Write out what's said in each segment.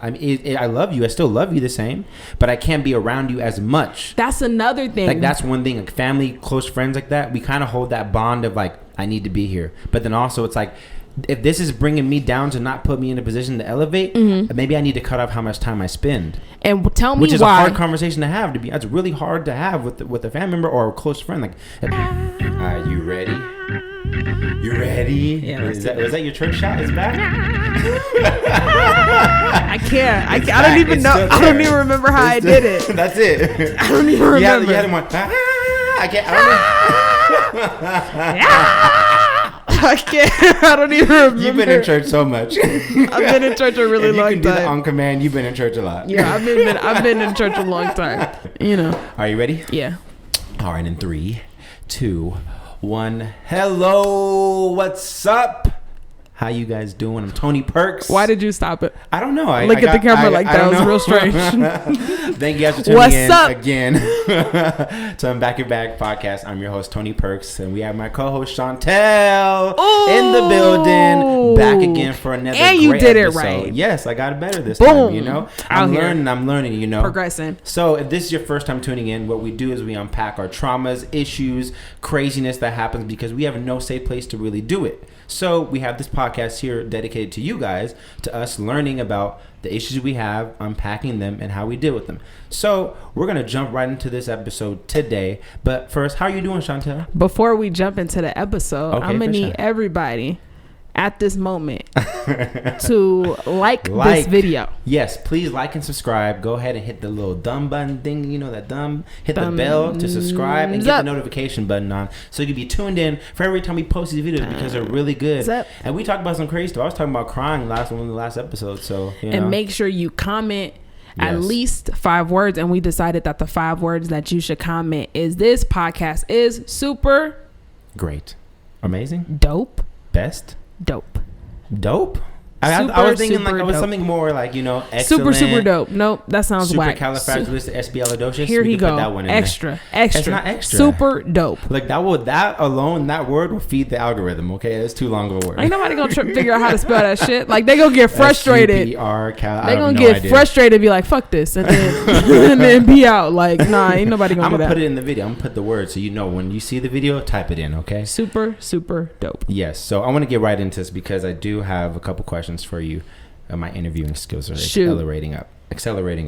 I mean, I love you. I still love you the same, but I can't be around you as much. That's another thing. Like, that's one thing. Like, family, close friends like that, we kind of hold that bond of, like, I need to be here. But then also, it's like, if this is bringing me down to not put me in a position to elevate, maybe I need to cut off how much time I spend. And tell me which is why. a hard conversation to have. It's really hard to have with a family member or a close friend. Like, are you ready? You ready? Yeah, was that your church shout? It's back. I can't. I don't even know. I don't even remember how I did it. That's it. I don't even remember. You had him on. I can't. I can't. I don't even remember. You've been in church so much. I've been in church a really long time. You can do that on command. You've been in church a lot. Yeah, I've been in church a long time. You know. Are you ready? Yeah. All right, in 3, 2, 1. Hello, what's up? How you guys doing? I'm Tony Perks. Why did you stop it? I don't know. Look at the camera like that. Was real strange. Thank you guys for tuning in again to Unpack Your Bag Podcast. I'm your host, Tony Perks, and we have my co-host, Chantel, in the building. Back again for another great episode. And you did it right. Yes, I got it better this time, you know. I'm learning, you know. Progressing. So if this is your first time tuning in, what we do is we unpack our traumas, issues, craziness that happens because we have no safe place to really do it. So we have this podcast here dedicated to you guys, to us learning about the issues we have, unpacking them, and how we deal with them. So we're going to jump right into this episode today. But first, how are you doing, Chantel? Before we jump into the episode, I'm going to need everybody at this moment to like this video. Yes, please like and subscribe. Go ahead and hit the little thumb button thing, you know, that thumb. Hit the bell to subscribe and get the notification button on so you can be tuned in for every time we post these videos because they're really good. And we talked about some crazy stuff. I was talking about crying one of the last episodes. So, you know. And make sure you comment at least 5 words. And we decided that the 5 words that you should comment is: this podcast is super great, amazing, dope, best, dope. I was thinking like it was something more like, you know, excellent. Super dope. Nope, that sounds whack. Supercalifragilisticexpialidocious. Here you go. Put that one in extra. It's not extra. Super dope. Like that alone, that word will feed the algorithm. Okay, it's too long of a word. Ain't nobody gonna figure out how to spell that shit. Like they gonna get frustrated. They gonna get frustrated and be like, "Fuck this," and then and then be out. Like, nah, ain't nobody gonna do that. I'm gonna put it in the video. I'm gonna put the word so you know when you see the video, type it in. Okay. Super dope. Yes. So I want to get right into this because I do have a couple questions for you. My interviewing skills are accelerating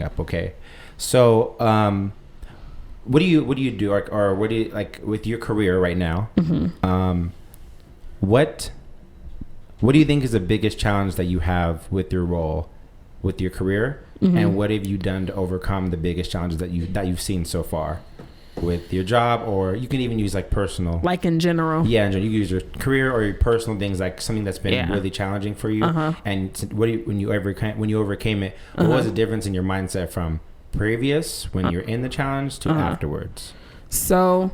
up. Okay, so what do you do, or what do you like with your career right now? What do you think is the biggest challenge that you have with your role, with your career, and what have you done to overcome the biggest challenges that you've seen so far with your job? Or you can even use like personal, like in general. Yeah, and you can use your career or your personal things, like something that's been really challenging for you. And when you overcame it, what was the difference in your mindset from previous when you're in the challenge to afterwards? So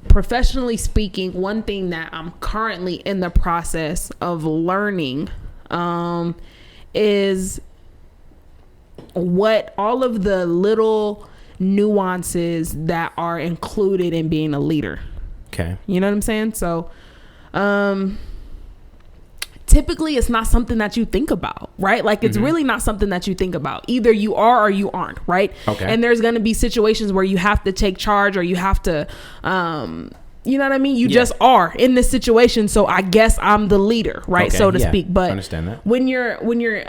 professionally speaking, one thing that I'm currently in the process of learning is what all of the little nuances that are included in being a leader. Okay. You know what I'm saying? So typically it's not something that you think about, right? Like it's really not something that you think about. Either you are or you aren't, right? Okay. And there's going to be situations where you have to take charge or you have to you know what I mean? You just are in this situation, so I guess I'm the leader, right? So to speak. But understand that. When you're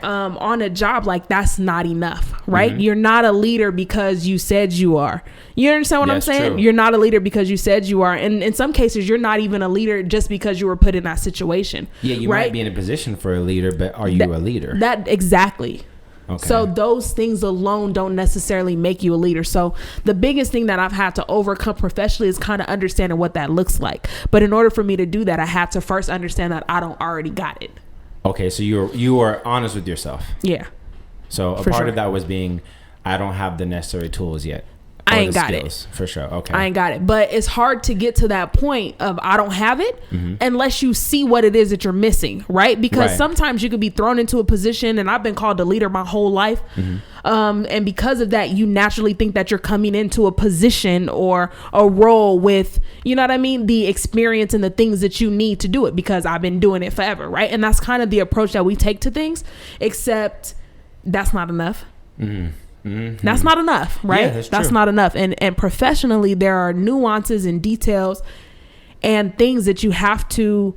on a job, like that's not enough, right? You're not a leader because you said you are. You understand what I'm saying? True. You're not a leader because you said you are. And in some cases, you're not even a leader just because you were put in that situation. Yeah, you might be in a position for a leader, but are you a leader? That exactly. Okay. So those things alone don't necessarily make you a leader. So the biggest thing that I've had to overcome professionally is kind of understanding what that looks like. But in order for me to do that, I had to first understand that I don't already got it. Okay, so you are honest with yourself. Yeah. So a part of that was being, I don't have the necessary tools yet. I ain't got it. For sure. Okay. I ain't got it. But it's hard to get to that point of I don't have it unless you see what it is that you're missing, right? Because sometimes you could be thrown into a position, and I've been called a leader my whole life. And because of that, you naturally think that you're coming into a position or a role with, you know what I mean, the experience and the things that you need to do it because I've been doing it forever, right? And that's kind of the approach that we take to things, except that's not enough. That's not enough, right? Yeah, that's not enough. And professionally, there are nuances and details and things that you have to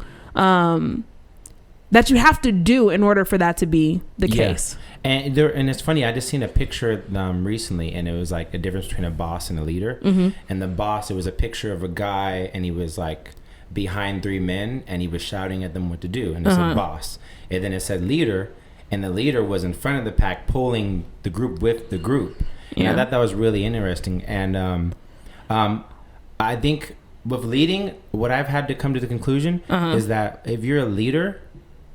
do in order for that to be the case. And it's funny, I just seen a picture recently, and it was like a difference between a boss and a leader. And the boss, it was a picture of a guy, and he was like behind 3 men, and he was shouting at them what to do, and it said boss. And then it said leader, and the leader was in front of the pack pulling the group with the group. And I thought that was really interesting. And I think with leading, what I've had to come to the conclusion is that if you're a leader,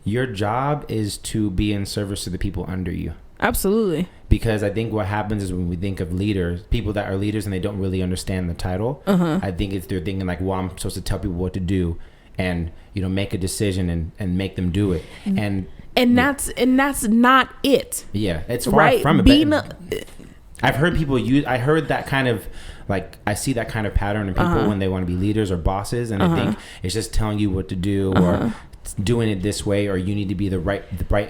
your job is to be in service to the people under you. Absolutely. Because I think what happens is when we think of leaders, people that are leaders and they don't really understand the title, I think it's they're thinking like, well, I'm supposed to tell people what to do and, you know, make a decision and make them do it. And that's not it. Yeah, it's far from it. I've heard people I heard that kind of, like, I see that kind of pattern in people when they want to be leaders or bosses, and I think it's just telling you what to do or doing it this way, or you need to be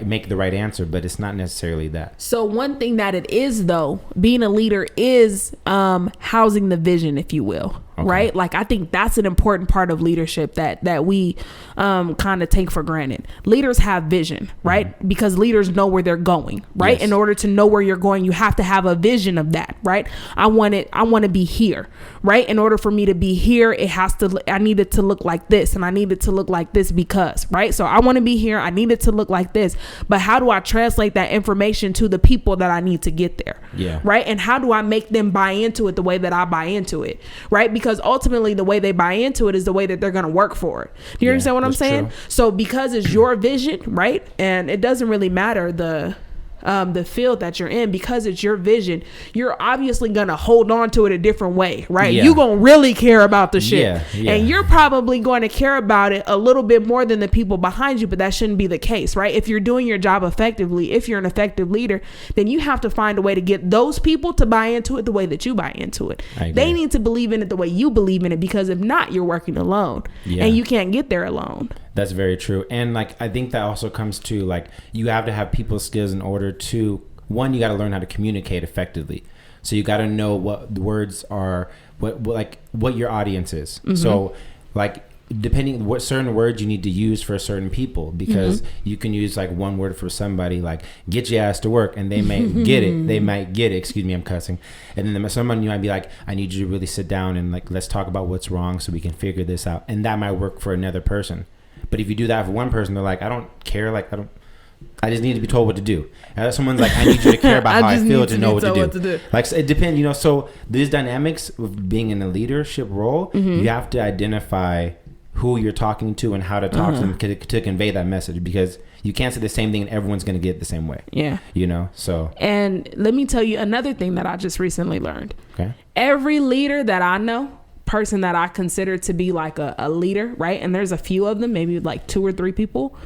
make the right answer, but it's not necessarily that. So one thing that it is, though, being a leader is housing the vision, if you will. Right? Like, I think that's an important part of leadership that we kind of take for granted. Leaders have vision, right? Because leaders know where they're going, right? Yes. In order to know where you're going, you have to have a vision of that, right? I want to be here, right? In order for me to be here, I need it to look like this, and I need it to look like this because, right? So I want to be here. I need it to look like this, but how do I translate that information to the people that I need to get there? Yeah. Right? And how do I make them buy into it the way that I buy into it? Right? Because ultimately the way they buy into it is the way that they're going to work for it. Do you understand what I'm saying? True. So because it's your vision, right? And it doesn't really matter the field that you're in, because it's your vision, you're obviously going to hold on to it a different way, right? You're going to really care about the shit. And you're probably going to care about it a little bit more than the people behind you, but that shouldn't be the case, right? If you're doing your job effectively, if you're an effective leader, then you have to find a way to get those people to buy into it the way that you buy into it. They need to believe in it the way you believe in it, because if not, you're working alone and you can't get there alone. That's very true. And like, I think that also comes to, like, you have to have people skills in order to, one, you got to learn how to communicate effectively. So you got to know what the words are, what your audience is. So like, depending what certain words you need to use for certain people, because you can use like one word for somebody, like get your ass to work, and they may get it. They might get it. Excuse me, I'm cussing. And then someone, you might be like, I need you to really sit down and like, let's talk about what's wrong so we can figure this out. And that might work for another person. But if you do that for one person, they're like, I don't care. Like, I just need to be told what to do. And someone's like, I need you to care about how I feel to know what to do. Like, it depends, you know. So these dynamics of being in a leadership role, you have to identify who you're talking to and how to talk to them to convey that message, because you can't say the same thing and everyone's going to get it the same way. Yeah. You know, so. And let me tell you another thing that I just recently learned. Okay. Every leader that I know, person that I consider to be like a leader, right? And there's a few of them, maybe like 2 or 3 people.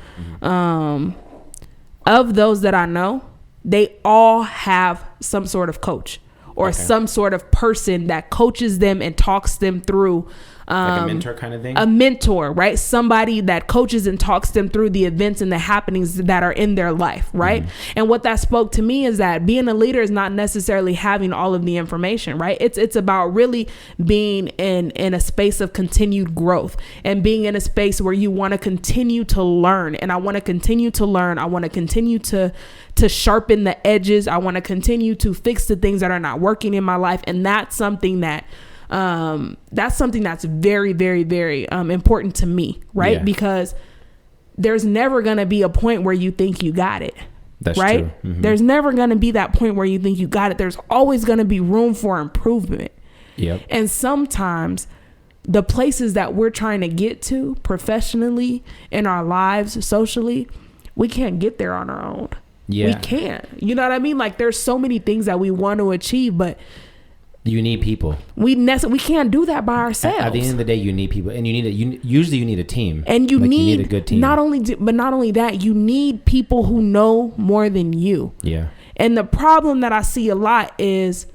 Of those that I know, they all have some sort of coach or some sort of person that coaches them and talks them through. Like a mentor kind of thing? A mentor, right? Somebody that coaches and talks them through the events and the happenings that are in their life, right? And what that spoke to me is that being a leader is not necessarily having all of the information, right? It's about really being in a space of continued growth and being in a space where you want to continue to learn. And I want to continue to learn. I want to continue to sharpen the edges. I want to continue to fix the things that are not working in my life. And that's something that's very, very, very important to me, right? Yeah. Because there's never going to be a point where you think you got it. That's right? True. There's never going to be that point where you think you got it. There's always going to be room for improvement. Yep. And sometimes the places that we're trying to get to professionally, in our lives, socially, we can't get there on our own. Yeah. We can't. You know what I mean? Like, there's so many things that we want to achieve, but you need people. We can't do that by ourselves. At the end of the day, you need people, and usually you need a team. And you need a good team. Not only that, you need people who know more than you. Yeah. And the problem that I see a lot is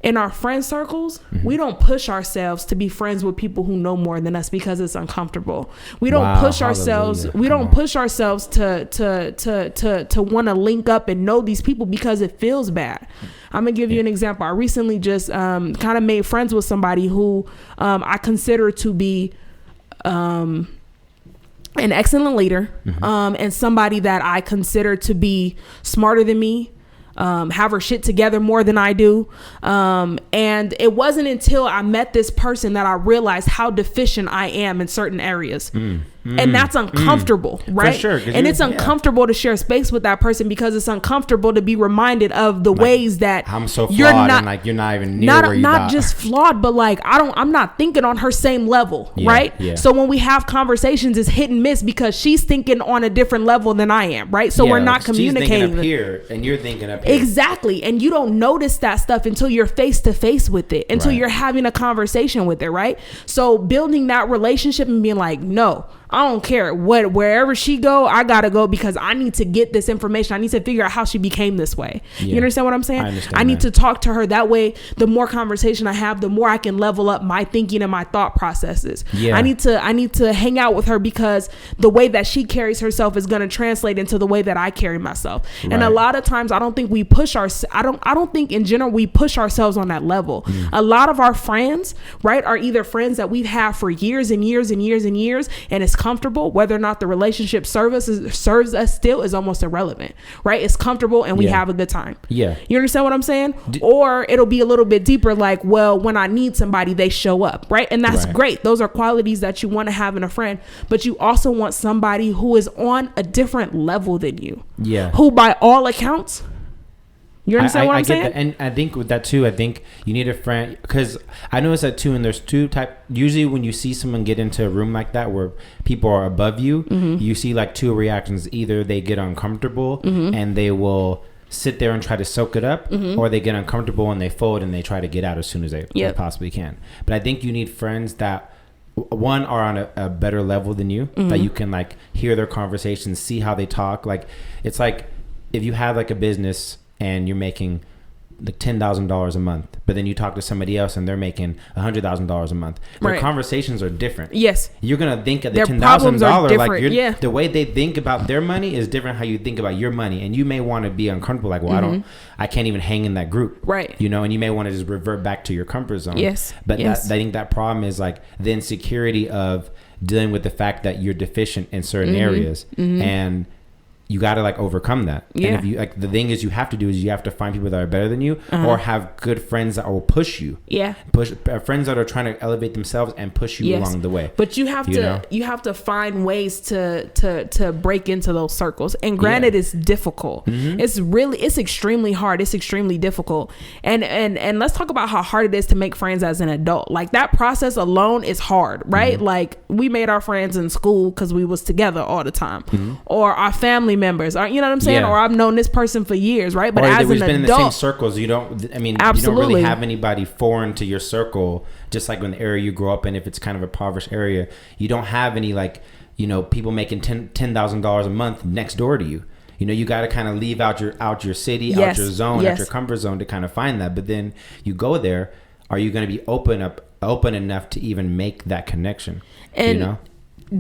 in our friend circles, we don't push ourselves to be friends with people who know more than us because it's uncomfortable. We don't push ourselves. We don't push ourselves to want to link up and know these people because it feels bad. I'm gonna give you an example. I recently just kind of made friends with somebody who I consider to be an excellent leader, and somebody that I consider to be smarter than me. Have her shit together more than I do. And it wasn't until I met this person that I realized how deficient I am in certain areas. And that's uncomfortable, right? For sure, and it's uncomfortable to share space with that person because it's uncomfortable to be reminded of the ways that I'm so flawed you're not even near where you not just flawed, but like I'm not thinking on her same level, right? Yeah. So when we have conversations, it's hit and miss because she's thinking on a different level than I am, right? So we're not communicating. She's thinking up here and you're thinking up here. Exactly, and you don't notice that stuff until you're face to face with it, until you're having a conversation with it, right? So building that relationship and being like, no, I don't care wherever she go, I gotta go because I need to get this information. I need to figure out how she became this way. You understand what I'm saying? I need to talk to her that way. The more conversation I have, the more I can level up my thinking and my thought processes. I need to hang out with her because the way that she carries herself is going to translate into the way that I carry myself. And a lot of times I don't think we push I don't think in general we push ourselves on that level. A lot of our friends, right, are either friends that we've had for years and years and years and years, and it's comfortable. Whether or not the relationship serves us still is almost irrelevant, right? It's comfortable and we have a good time. You understand what I'm saying? Or it'll be a little bit deeper, like, well, when I need somebody, they show up, right? And that's great. Those are qualities that you want to have in a friend, but you also want somebody who is on a different level than you, who by all accounts, you understand what I'm saying? Get that. And I think with that too, I think you need a friend, because I noticed that too. And there's usually when you see someone get into a room like that where people are above you, you see like two reactions. Either they get uncomfortable and they will sit there and try to soak it up, or they get uncomfortable and they fold and they try to get out as soon as they possibly can. But I think you need friends that, one, are on a better level than you, that you can like hear their conversations, see how they talk. Like, it's like if you have like a business and you're making like $10,000 a month, but then you talk to somebody else and they're making $100,000 a month. Their conversations are different. Yes, you're gonna think of the $10,000 like the way they think about their money is different how you think about your money, and you may want to be uncomfortable. Like, well, I can't even hang in that group, right? You know, and you may want to just revert back to your comfort zone. But I think that problem is like the insecurity of dealing with the fact that you're deficient in certain areas, and you got to like overcome that. And if you like, the thing is, you have to find people that are better than you, or have good friends that will push you. Push friends that are trying to elevate themselves and push you along the way. But you have to find ways to break into those circles. And granted, it's difficult. It's extremely hard. It's extremely difficult. And let's talk about how hard it is to make friends as an adult. Like, that process alone is hard, right? Like, we made our friends in school because we was together all the time, or our family members, or you know what I'm saying, or I've known this person for years, right? But as an adult, been in the same circles, you don't really have anybody foreign to your circle. Just like in the area you grow up in, if it's kind of a impoverished area, you don't have any like, you know, people making $10,000 a month next door to you. You know, you got to kind of leave out your city, out your zone, out your comfort zone to kind of find that. But then you go there, are you going to be open enough to even make that connection? And you know,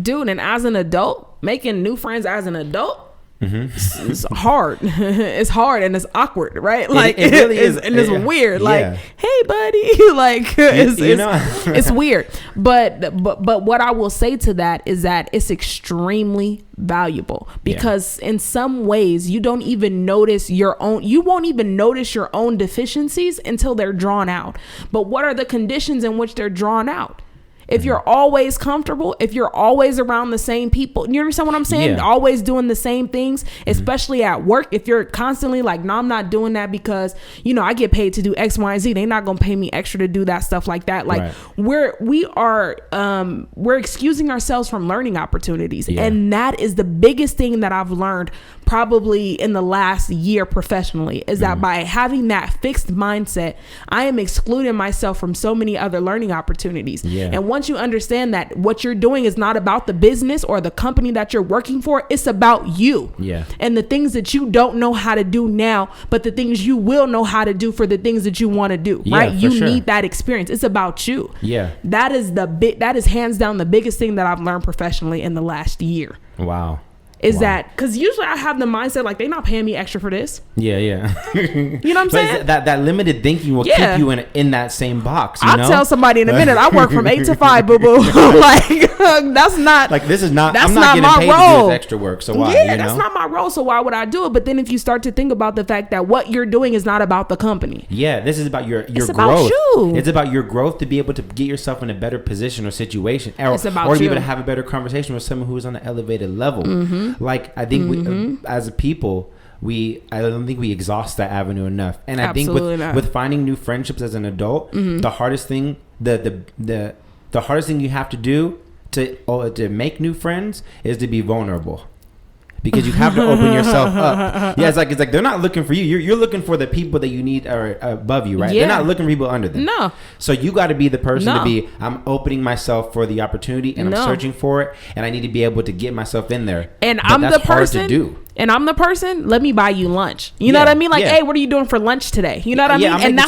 dude, and as an adult, making new friends as an adult, it's hard. It's hard and it's awkward, right? Like, it really is, and it's weird. Like, hey, buddy, like it's weird. But what I will say to that is that it's extremely valuable, because in some ways you don't even notice you won't even notice your own deficiencies until they're drawn out. But what are the conditions in which they're drawn out? If you're always comfortable, if you're always around the same people, you understand what I'm saying? Always doing the same things, especially at work. If you're constantly like, no, I'm not doing that because, you know, I get paid to do X, Y, and Z. They're not going to pay me extra to do that stuff like that. Like, we're excusing ourselves from learning opportunities. And that is the biggest thing that I've learned probably in the last year professionally is that by having that fixed mindset, I am excluding myself from so many other learning opportunities. Yeah. And once you understand that what you're doing is not about the business or the company that you're working for, it's about you. Yeah. And the things that you don't know how to do now, but the things you will know how to do for the things that you want to do, right? You need that experience. It's about you. Yeah. That is hands down the biggest thing that I've learned professionally in the last year. Wow. That because usually I have the mindset like, they're not paying me extra for this. Yeah. You know what I'm saying? That limited thinking will keep you in that same box. I'll tell somebody in a minute, I work from 8 to 5, boo boo. Like, that's not like, this is not, that's I'm not getting my paid role. To do this extra work. So why? Yeah, that's not my role. So why would I do it? But then if you start to think about the fact that what you're doing is not about the company. Yeah, this is about your growth. About you. It's about your growth to be able to get yourself in a better position or situation, or even to have a better conversation with someone who is on an elevated level. Like, I think as a people, I don't think we exhaust that avenue enough. And I think with finding new friendships as an adult, the hardest thing, the hardest thing you have to do to make new friends is to be vulnerable. Because you have to open yourself up. Yeah, it's like they're not looking for you. You're looking for the people that you need are above you, right? Yeah. They're not looking for people under them. No. So you got to be the person to be, I'm opening myself for the opportunity and I'm searching for it, and I need to be able to get myself in there. And I'm the person. Hard to do. And I'm the person, let me buy you lunch. You know what I mean? Like, hey, what are you doing for lunch today? You know what I mean? And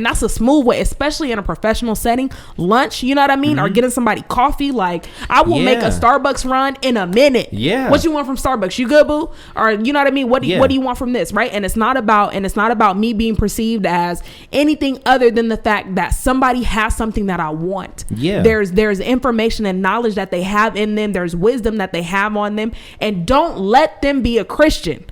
that's a smooth way, especially in a professional setting. Lunch, you know what I mean? Or getting somebody coffee. Like, I will make a Starbucks run in a minute. Yeah. What you want from Starbucks? You good, boo? Or you know what I mean? What do you want from this? Right? And it's not about me being perceived as anything other than the fact that somebody has something that I want. Yeah. There's information and knowledge that they have in them. There's wisdom that they have on them. And don't let them be a Christian.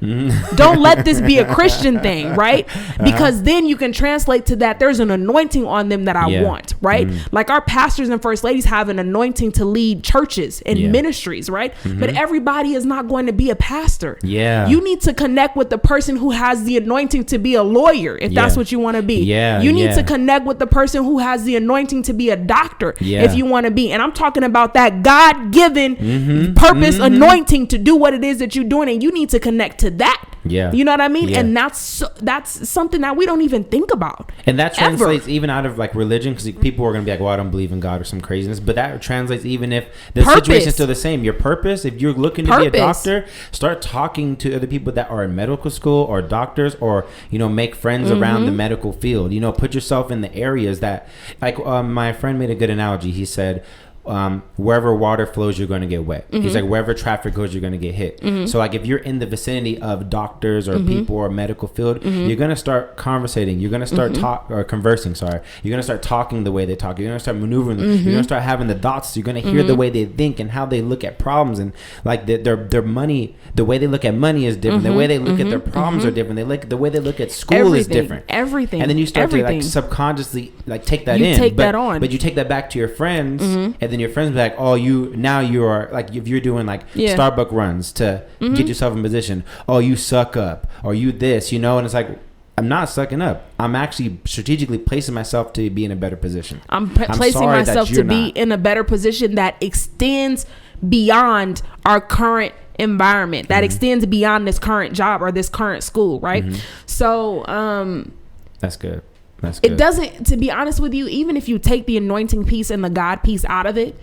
Don't let this be a Christian thing, right? Because then you can translate to that there's an anointing on them that I want, right? Like our pastors and first ladies have an anointing to lead churches and ministries, right? But everybody is not going to be a pastor. You need to connect with the person who has the anointing to be a lawyer, if that's what you want to be. You need to connect with the person who has the anointing to be a doctor, if you want to be. And I'm talking about that God-given purpose anointing to do what it is that you're doing, and you need to connect to that. You know what I mean? And that's something that we don't even think about. And that translates even out of like religion, because people are going to be like, well, I don't believe in God or some craziness. But that translates even if the situation is still the same. Your purpose, if you're looking to be a doctor, start talking to other people that are in medical school or doctors, or, make friends around the medical field. Put yourself in the areas that, like my friend made a good analogy. He said, wherever water flows, you're going to get wet. He's like, wherever traffic goes, you're going to get hit. So like if you're in the vicinity of doctors or people or medical field, you're going to start conversating. You're going to start conversing. Sorry. You're going to start talking the way they talk. You're going to start maneuvering. You're going to start having the thoughts. You're going to hear the way they think and how they look at problems, and like their money, the way they look at money is different. The way they look at their problems are different. The way they look at school is different. Everything. And then you start to like subconsciously like take that in. That on. But you take that back to your friends, and then your friends be like, oh, you are like, if you're doing like Starbucks runs to get yourself in position, oh, you suck up, or you this, and it's like, I'm not sucking up. I'm actually strategically placing myself to be in a better position. I'm placing myself to be in a better position that extends beyond our current environment, that extends beyond this current job or this current school, right? So that's good. It doesn't, to be honest with you, even if you take the anointing piece and the God piece out of it,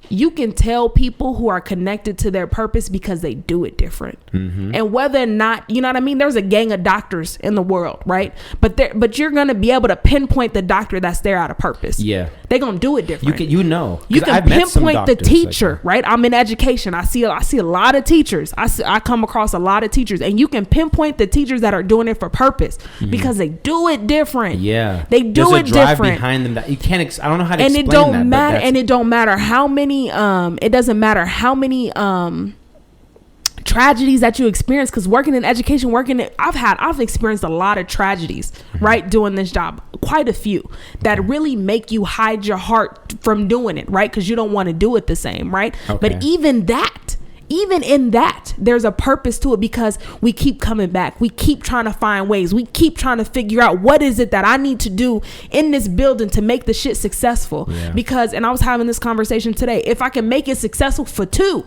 you can tell people who are connected to their purpose because they do it different. And whether or not, you know what I mean? There's a gang of doctors in the world, right? But you're going to be able to pinpoint the doctor that's there out of purpose. Yeah. They're going to do it different. You can pinpoint the teacher, right? I'm in education. I see a lot of teachers. I come across a lot of teachers, and you can pinpoint the teachers that are doing it for purpose because they do it different. Yeah. They do it different. Behind them that you can't, I don't know how to explain that. And it don't matter. And it don't matter how many, it doesn't matter how many, tragedies that you experience, because working in education, I've experienced a lot of tragedies, right, doing this job, quite a few that really make you hide your heart from doing it, right, because you don't want to do it the same, right? But even in that, there's a purpose to it, because we keep coming back. We keep trying to find ways. We keep trying to figure out what is it that I need to do in this building to make the shit successful. Because, and I was having this conversation today, if I can make it successful for 2,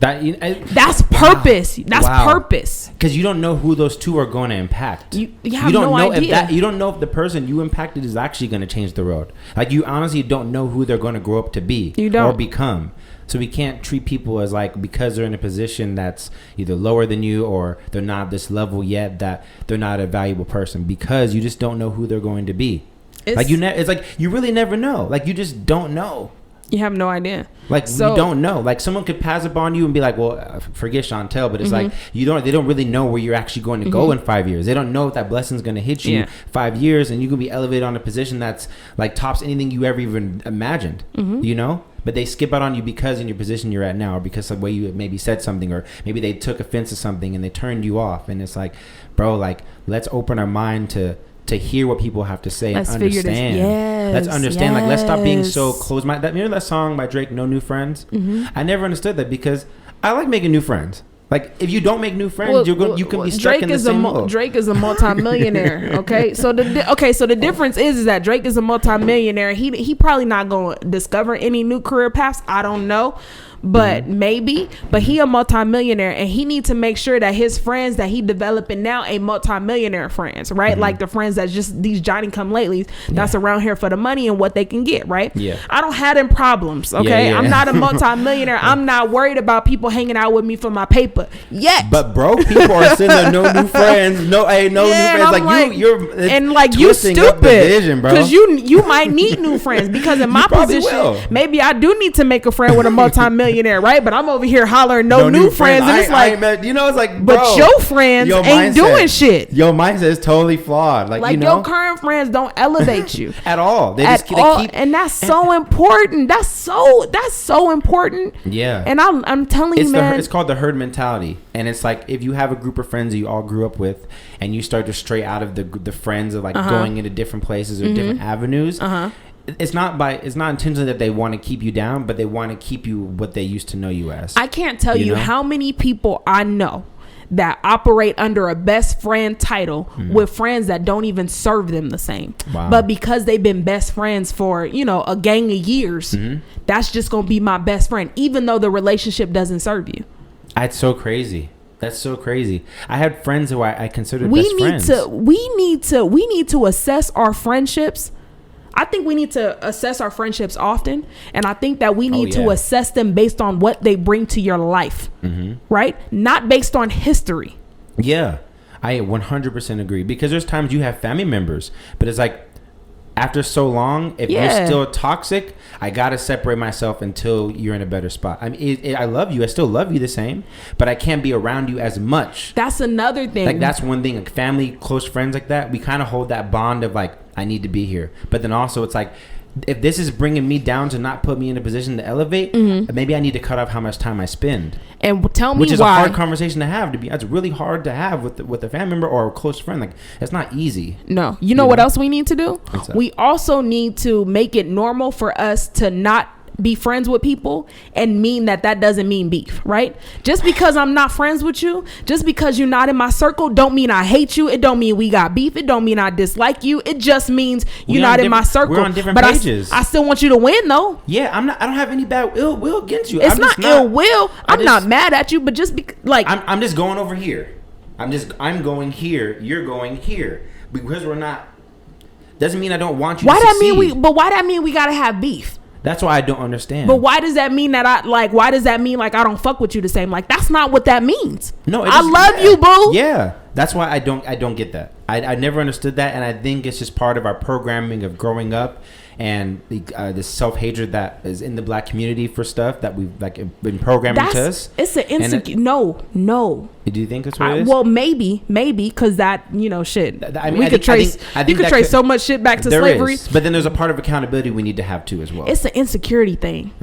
That's purpose. Wow. That's purpose. Because you don't know who those two are going to impact. You have no idea. You don't know if the person you impacted is actually going to change the world. Like, you honestly don't know who they're going to grow up to be or become. So we can't treat people as like, because they're in a position that's either lower than you or they're not this level yet, that they're not a valuable person, because you just don't know who they're going to be. It's like you really never know. Like, you just don't know. You have no idea. Like, you don't know. Like, someone could pass up on you and be like, well, forget Chantel, but it's like, they don't really know where you're actually going to go in 5 years. They don't know if that blessing's going to hit you 5 years, and you can be elevated on a position that's like tops anything you ever even imagined, you know? But they skip out on you because in your position you're at now, or because of the way you maybe said something, or maybe they took offense to something and they turned you off. And it's like, bro, like, let's open our mind to hear what people have to say and understand. Let's understand. Like, let's stop being so closed-minded. Remember that song by Drake, No New Friends? I never understood that, because I like making new friends. Like, if you don't make new friends, you can be stuck in the same mode. Drake is a multimillionaire. Okay, so the difference is that Drake is a multimillionaire. He probably not going to discover any new career paths. I don't know. But maybe, but he a multimillionaire, and he need to make sure that his friends that he developing now ain't multimillionaire friends, right? Like the friends that's just these Johnny come latelys that's around here for the money and what they can get, right? Yeah. I don't have them problems, okay? I'm not a multimillionaire. I'm not worried about people hanging out with me for my paper yet. But broke people are sitting there, no new friends, no new friends. Like, you stupid, because you might need new friends, because in my position, maybe I do need to make a friend with a multimillionaire. Right, but I'm over here hollering no new friends, and it's like, it's like, bro, but your friends ain't doing shit. Your mindset is totally flawed. Like your current friends don't elevate you at all. They keep, and that's so important. That's so important. Yeah, and I'm telling you, man, it's called the herd mentality, and it's like, if you have a group of friends that you all grew up with, and you start to stray out of the friends of like going into different places or different avenues. It's not intentionally that they want to keep you down, but they want to keep you what they used to know you as. I can't tell you how many people I know that operate under a best friend title with friends that don't even serve them the same. Wow. But because they've been best friends for, a gang of years, that's just going to be my best friend, even though the relationship doesn't serve you. That's so crazy. That's so crazy. I had friends who I considered best friends. We need to assess our friendships. I think we need to assess our friendships often, and I think that we need to assess them based on what they bring to your life, right? Not based on history. Yeah, I 100% agree, because there's times you have family members, but it's like, after so long, if you're still toxic, I gotta separate myself until you're in a better spot. I mean, I love you. I still love you the same, but I can't be around you as much. That's another thing. Like, that's one thing. Like, family, close friends like that, we kind of hold that bond of like, I need to be here. But then also, it's like, if this is bringing me down to not put me in a position to elevate, maybe I need to cut off how much time I spend. And tell me why. Which is a hard conversation to have. It's really hard to have with a family member or a close friend. Like, it's not easy. No. You know what else we need to do? We also need to make it normal for us to not be friends with people and mean that doesn't mean beef, right? Just because I'm not friends with you, just because you're not in my circle, don't mean I hate you. It don't mean we got beef. It don't mean I dislike you. It just means you're not in my circle. We're on different pages. I still want you to win, though. Yeah, I don't have any bad ill will against you. It's not ill will. I'm not mad at you, but just I'm just going over here. I'm going here. You're going here, because we're not. Doesn't mean I don't want you to succeed. Why that mean we gotta have beef? That's why I don't understand. But why does that mean why does that mean I don't fuck with you the same? Like, that's not what that means. No, I love you, boo. Yeah. That's why I don't get that. I never understood that, and I think it's just part of our programming of growing up, and the self-hatred that is in the black community for stuff that we've been programming to us. It's an insecure. No. Do you think that's what it is? Well, maybe, because that shit. We could trace so much shit back to slavery. But then there's a part of accountability we need to have too as well. It's an insecurity thing.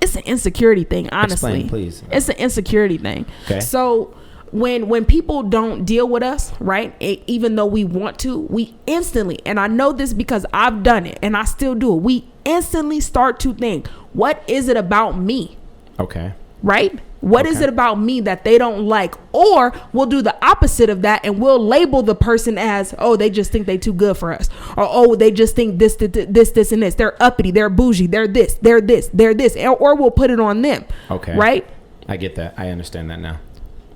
It's an insecurity thing. Honestly, explain, please. It's an insecurity thing. Okay. So when people don't deal with us, right, even though we want to, we instantly, and I know this because I've done it and I still do it, we instantly start to think, what is it about me? Okay. Right? What is it about me that they don't like? Or we'll do the opposite of that, and we'll label the person as, oh, they just think they too good for us. Or, oh, they just think this, and this. They're uppity. They're bougie. They're this. Or we'll put it on them. Okay. Right? I get that. I understand that now.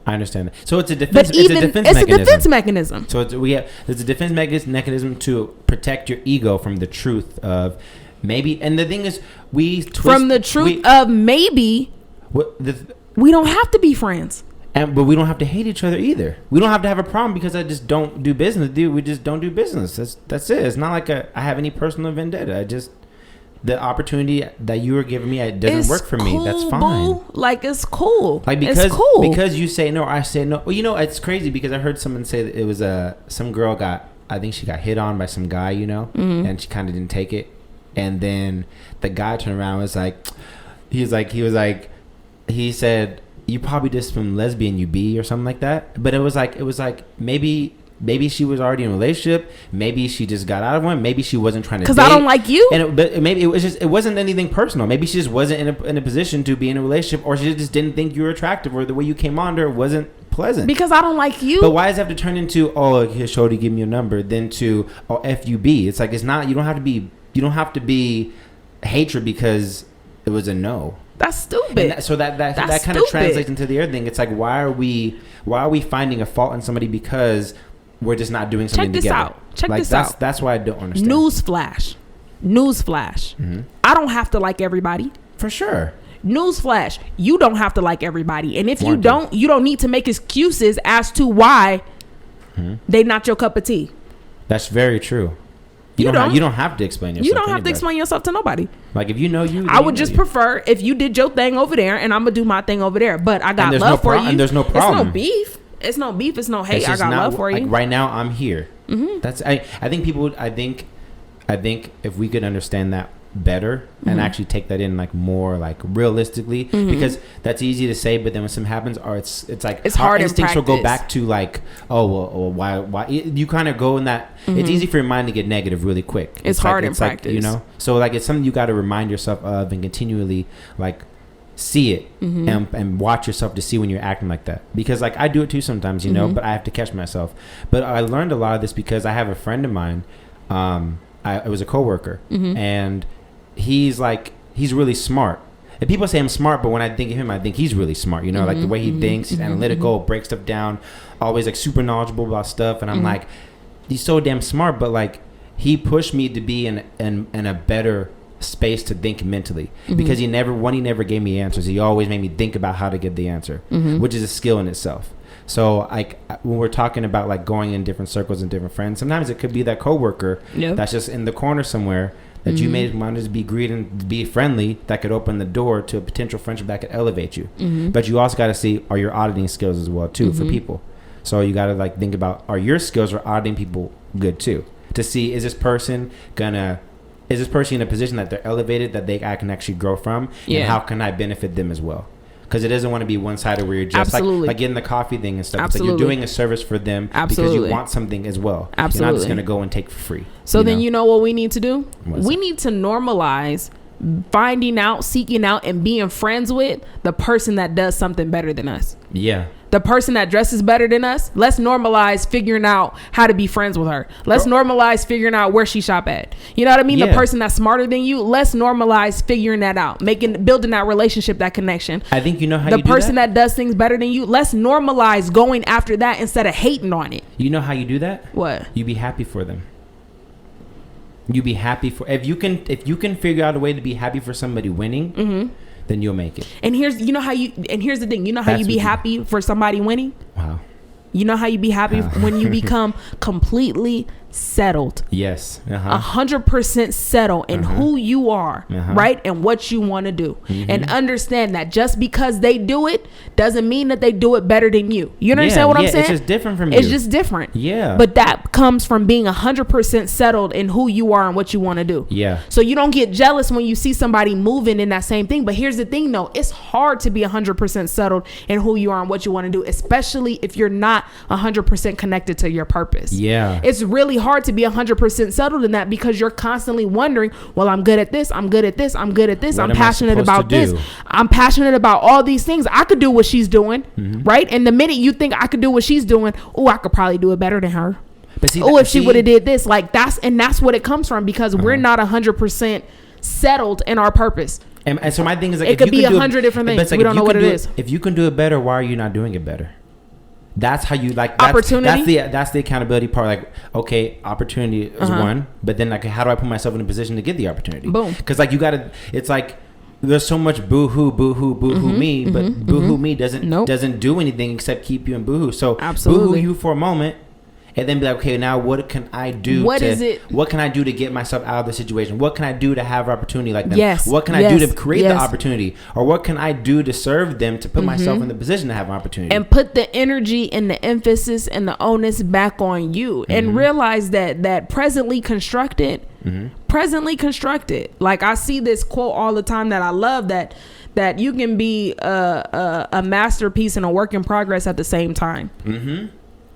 I understand that. So it's a defense. It's a defense mechanism. So it's a defense mechanism to protect your ego from the truth of maybe. And the thing is, we don't have to be friends. But we don't have to hate each other either. We don't have to have a problem because I just don't do business, dude. We just don't do business. That's it. It's not like I have any personal vendetta. The opportunity that you were giving me, it doesn't work for me. That's fine. Boo. Like, it's cool. Like, because you say no, I say no. Well, it's crazy because I heard someone say that it was some girl I think she got hit on by some guy, and she kind of didn't take it. And then the guy turned around and was like, he said, you probably just from lesbian you be or something like that. But it was like maybe she was already in a relationship. Maybe she just got out of one. Maybe she wasn't trying to date. Because I don't like you. But maybe it wasn't anything personal. Maybe she just wasn't in a position to be in a relationship, or she just didn't think you were attractive, or the way you came on to her wasn't pleasant. Because I don't like you. But why does it have to turn into, oh, here, shorty, give me your number, then to, oh, FUB? It's like, it's not, you don't have to be hatred because it was a no. That's stupid. And that kind of translates into the other thing. It's like, why are we finding a fault in somebody because we're just not doing something together? Check this out. That's why I don't understand. Newsflash. Mm-hmm. I don't have to like everybody. For sure. Newsflash. You don't have to like everybody. And if you don't need to make excuses as to why they not your cup of tea. That's very true. You don't have to explain yourself. You don't have to explain yourself to nobody. Like, if you know you, I would just prefer if you did your thing over there and I'm gonna do my thing over there. But I got love for you. And there's no problem. It's no beef. It's no beef. It's no hate. I got love for you. Like, right now, I'm here. Mm-hmm. That's I think if we could understand that better and actually take that in like more like realistically, because that's easy to say, but then when something happens, or it's like it's hard. Instincts will go back to like, oh well, why you kind of go in that. It's easy for your mind to get negative really quick. It's hard in practice, so like, it's something you got to remind yourself of and continually like see it and watch yourself to see when you're acting like that, because like I do it too sometimes, but I have to catch myself. But I learned a lot of this because I have a friend of mine, I was a coworker, and he's really smart. And people say I'm smart, but when I think of him, I think he's really smart. Like the way he thinks, he's analytical, breaks stuff down, always like super knowledgeable about stuff. And I'm like, he's so damn smart, but like he pushed me to be in a better space to think mentally, because he never gave me answers. He always made me think about how to get the answer, which is a skill in itself. So like when we're talking about like going in different circles and different friends, sometimes it could be that coworker that's just in the corner somewhere that you may want to be greeted and be friendly, that could open the door to a potential friendship that could elevate you. But you also got to see, are your auditing skills as well too for people. So you got to like think about, are your skills for auditing people good too, to see, is this person in a position that they're elevated, that I can actually grow from, and how can I benefit them as well? Because it doesn't want to be one-sided where you're just like getting the coffee thing and stuff. It's like you're doing a service for them because you want something as well. You're not just going to go and take for free. So then you know what we need to do? We need to normalize finding out, seeking out, and being friends with the person that does something better than us. Yeah. The person that dresses better than us, let's normalize figuring out how to be friends with her. Let's normalize figuring out where she shop at. You know what I mean? Yeah. The person that's smarter than you, let's normalize figuring that out, building that relationship, that connection. I think you know how the person that does things better than you, let's normalize going after that instead of hating on it. You know how you do that? What? You be happy for them. You be happy for, if you can figure out a way to be happy for somebody winning, then you'll make it. And here's the thing. You know how you be happy for somebody winning? Wow. You know how you be happy when you become completely settled. Yes. 100% settled in who you are, right? And what you want to do. And understand that just because they do it doesn't mean that they do it better than you. You understand what I'm saying? It's just different from you. It's just different. Yeah. But that comes from being 100% settled in who you are and what you want to do. Yeah. So you don't get jealous when you see somebody moving in that same thing. But here's the thing though. It's hard to be 100% settled in who you are and what you want to do, especially if you're not 100% connected to your purpose. Yeah. It's really hard to be 100% settled in that, because you're constantly wondering, well, I'm good at this, I'm good at this, I'm good at this, I'm passionate about this, I'm passionate about all these things. I could do what she's doing, right? And the minute you think I could do what she's doing, I could probably do it better than her. But see, if she would have did this, like that's what it comes from, because we're not 100% settled in our purpose. And so my thing is like, it could be 100 different things. We don't know what it is. If you can do it better, why are you not doing it better? That's how you like opportunity. That's the accountability part. Like, okay, opportunity is one, but then like, how do I put myself in a position to get the opportunity? Boom. Because like, you gotta. It's like there's so much boo-hoo me, but boo-hoo me doesn't do anything except keep you in boo-hoo. So boo-hoo you for a moment. And then be like, okay, now what can I do? What can I do to get myself out of the situation? What can I do to have opportunity like them? Yes. What can I do to create the opportunity? Or what can I do to serve them to put myself in the position to have an opportunity? And put the energy and the emphasis and the onus back on you, and realize that presently constructed. Like, I see this quote all the time that I love, that you can be a masterpiece and a work in progress at the same time.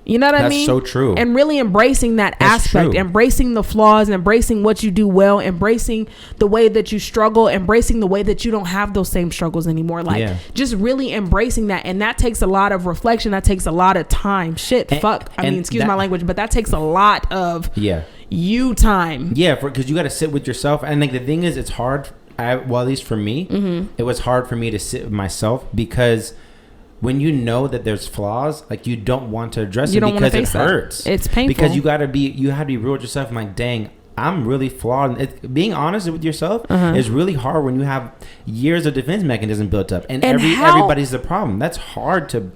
You know what I mean? That's so true. And really embracing that aspect, embracing the flaws, embracing what you do well, embracing the way that you struggle, embracing the way that you don't have those same struggles anymore. Like, just really embracing that. And that takes a lot of reflection. That takes a lot of time. Excuse my language, but that takes a lot of you time. Yeah, because you got to sit with yourself. And like, the thing is, it's hard. At least for me, it was hard for me to sit with myself, because when you know that there's flaws, like, you don't want to address it because it hurts. It's painful. Because you have to be real with yourself. I'm like, dang, I'm really flawed. Being honest with yourself is really hard when you have years of defense mechanism built up, and everybody's the problem. That's hard to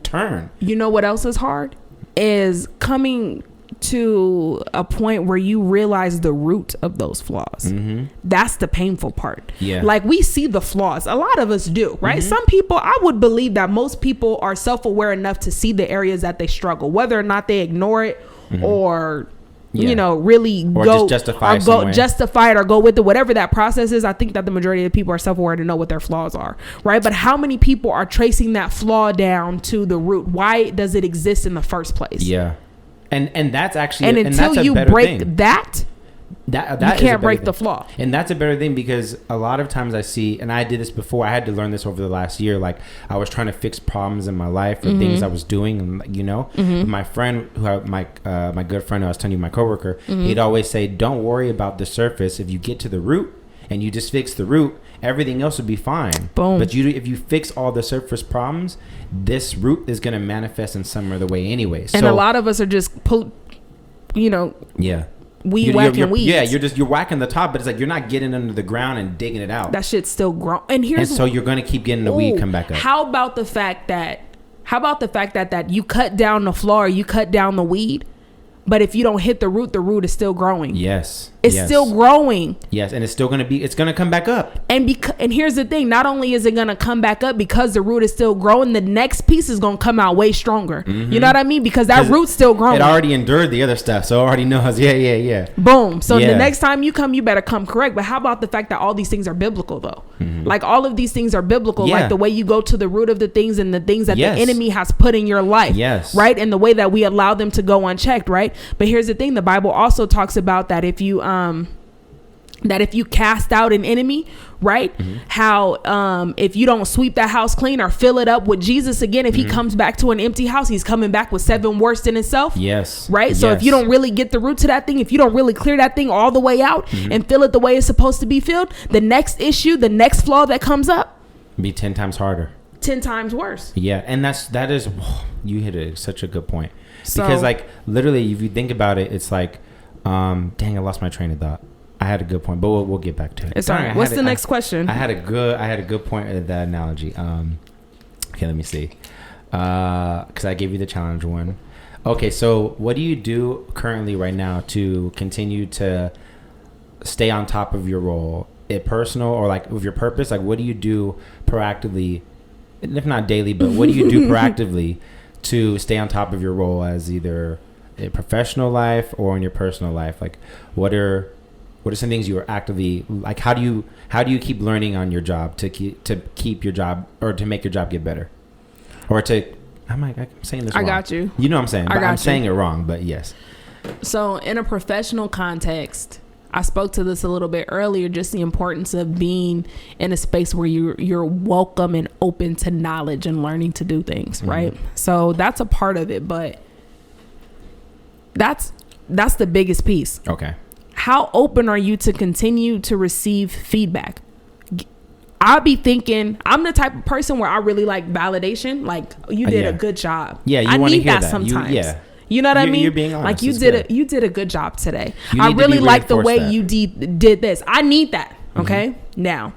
turn. You know what else is hard? Is coming to a point where you realize the root of those flaws. That's the painful part. Like, we see the flaws, a lot of us do, right? Some people, I would believe that most people are self-aware enough to see the areas that they struggle, whether or not they ignore it or really justify it or go with it, whatever that process is. I think that the majority of people are self-aware to know what their flaws are, right? But how many people are tracing that flaw down to the root? Why does it exist in the first place? And that's actually, and until that's you break thing. that you can't break the flaw. And that's a better thing, because a lot of times I see, and I did this before, I had to learn this over the last year, like, I was trying to fix problems in my life or things I was doing, and my friend, my good friend who I was telling you, my coworker, he'd always say, don't worry about the surface. If you get to the root and you just fix the root, everything else would be fine. Boom. But if you fix all the surface problems, this root is going to manifest in some other way anyway. And a lot of us are just whacking weeds. Yeah, you're whacking the top, but it's like you're not getting under the ground and digging it out. That shit's still growing. And so you're going to keep getting the weed come back up. How about the fact that you cut down the flaw or you cut down the weed, but if you don't hit the root is still growing. Yes. It's still growing. Yes, and it's going to come back up. And here's the thing, not only is it going to come back up because the root is still growing, the next piece is going to come out way stronger. You know what I mean? Because that root's still growing. It already endured the other stuff, so it already knows. Yeah. Boom. So the next time you come, you better come correct. But how about the fact that all these things are biblical, though? Like, all of these things are biblical. Like, the way you go to the root of the things and the things that the enemy has put in your life. Right? And the way that we allow them to go unchecked, right? But here's the thing, the Bible also talks about that if you cast out an enemy, right? How if you don't sweep that house clean or fill it up with Jesus again, if he comes back to an empty house, he's coming back with 7 worse than himself. Right? So if you don't really get the root to that thing, if you don't really clear that thing all the way out and fill it the way it's supposed to be filled, the next issue, the next flaw that comes up, be 10 times harder, 10 times worse. And that is you hit such a good point. Because like, literally, if you think about it, it's like, dang, I lost my train of thought. I had a good point, but we'll get back to it. It's all right. What's the next question? I had a good point at that analogy. Okay, let me see. Because I gave you the challenge one. Okay, so what do you do currently right now to continue to stay on top of your role, personal or like with your purpose? Like, what do you do proactively, if not daily, but what do you do proactively to stay on top of your role as either a professional life or in your personal life? Like, what are some things you are actively, like, how do you keep learning on your job to keep your job, or to make your job get better, or to, I'm saying this wrong. I got you. You know what I'm saying? I'm saying it wrong, but yes. So in a professional context, I spoke to this a little bit earlier, just the importance of being in a space where you're welcome and open to knowledge and learning to do things, right? So that's a part of it, but that's the biggest piece. Okay. How open are you to continue to receive feedback? I'll be thinking, I'm the type of person where I really like validation. Like, you did a good job. Yeah, I need that sometimes. You know what I mean? You're being honest. Like, you did a good job today. I really like the way you did this. I need that. Okay. Now,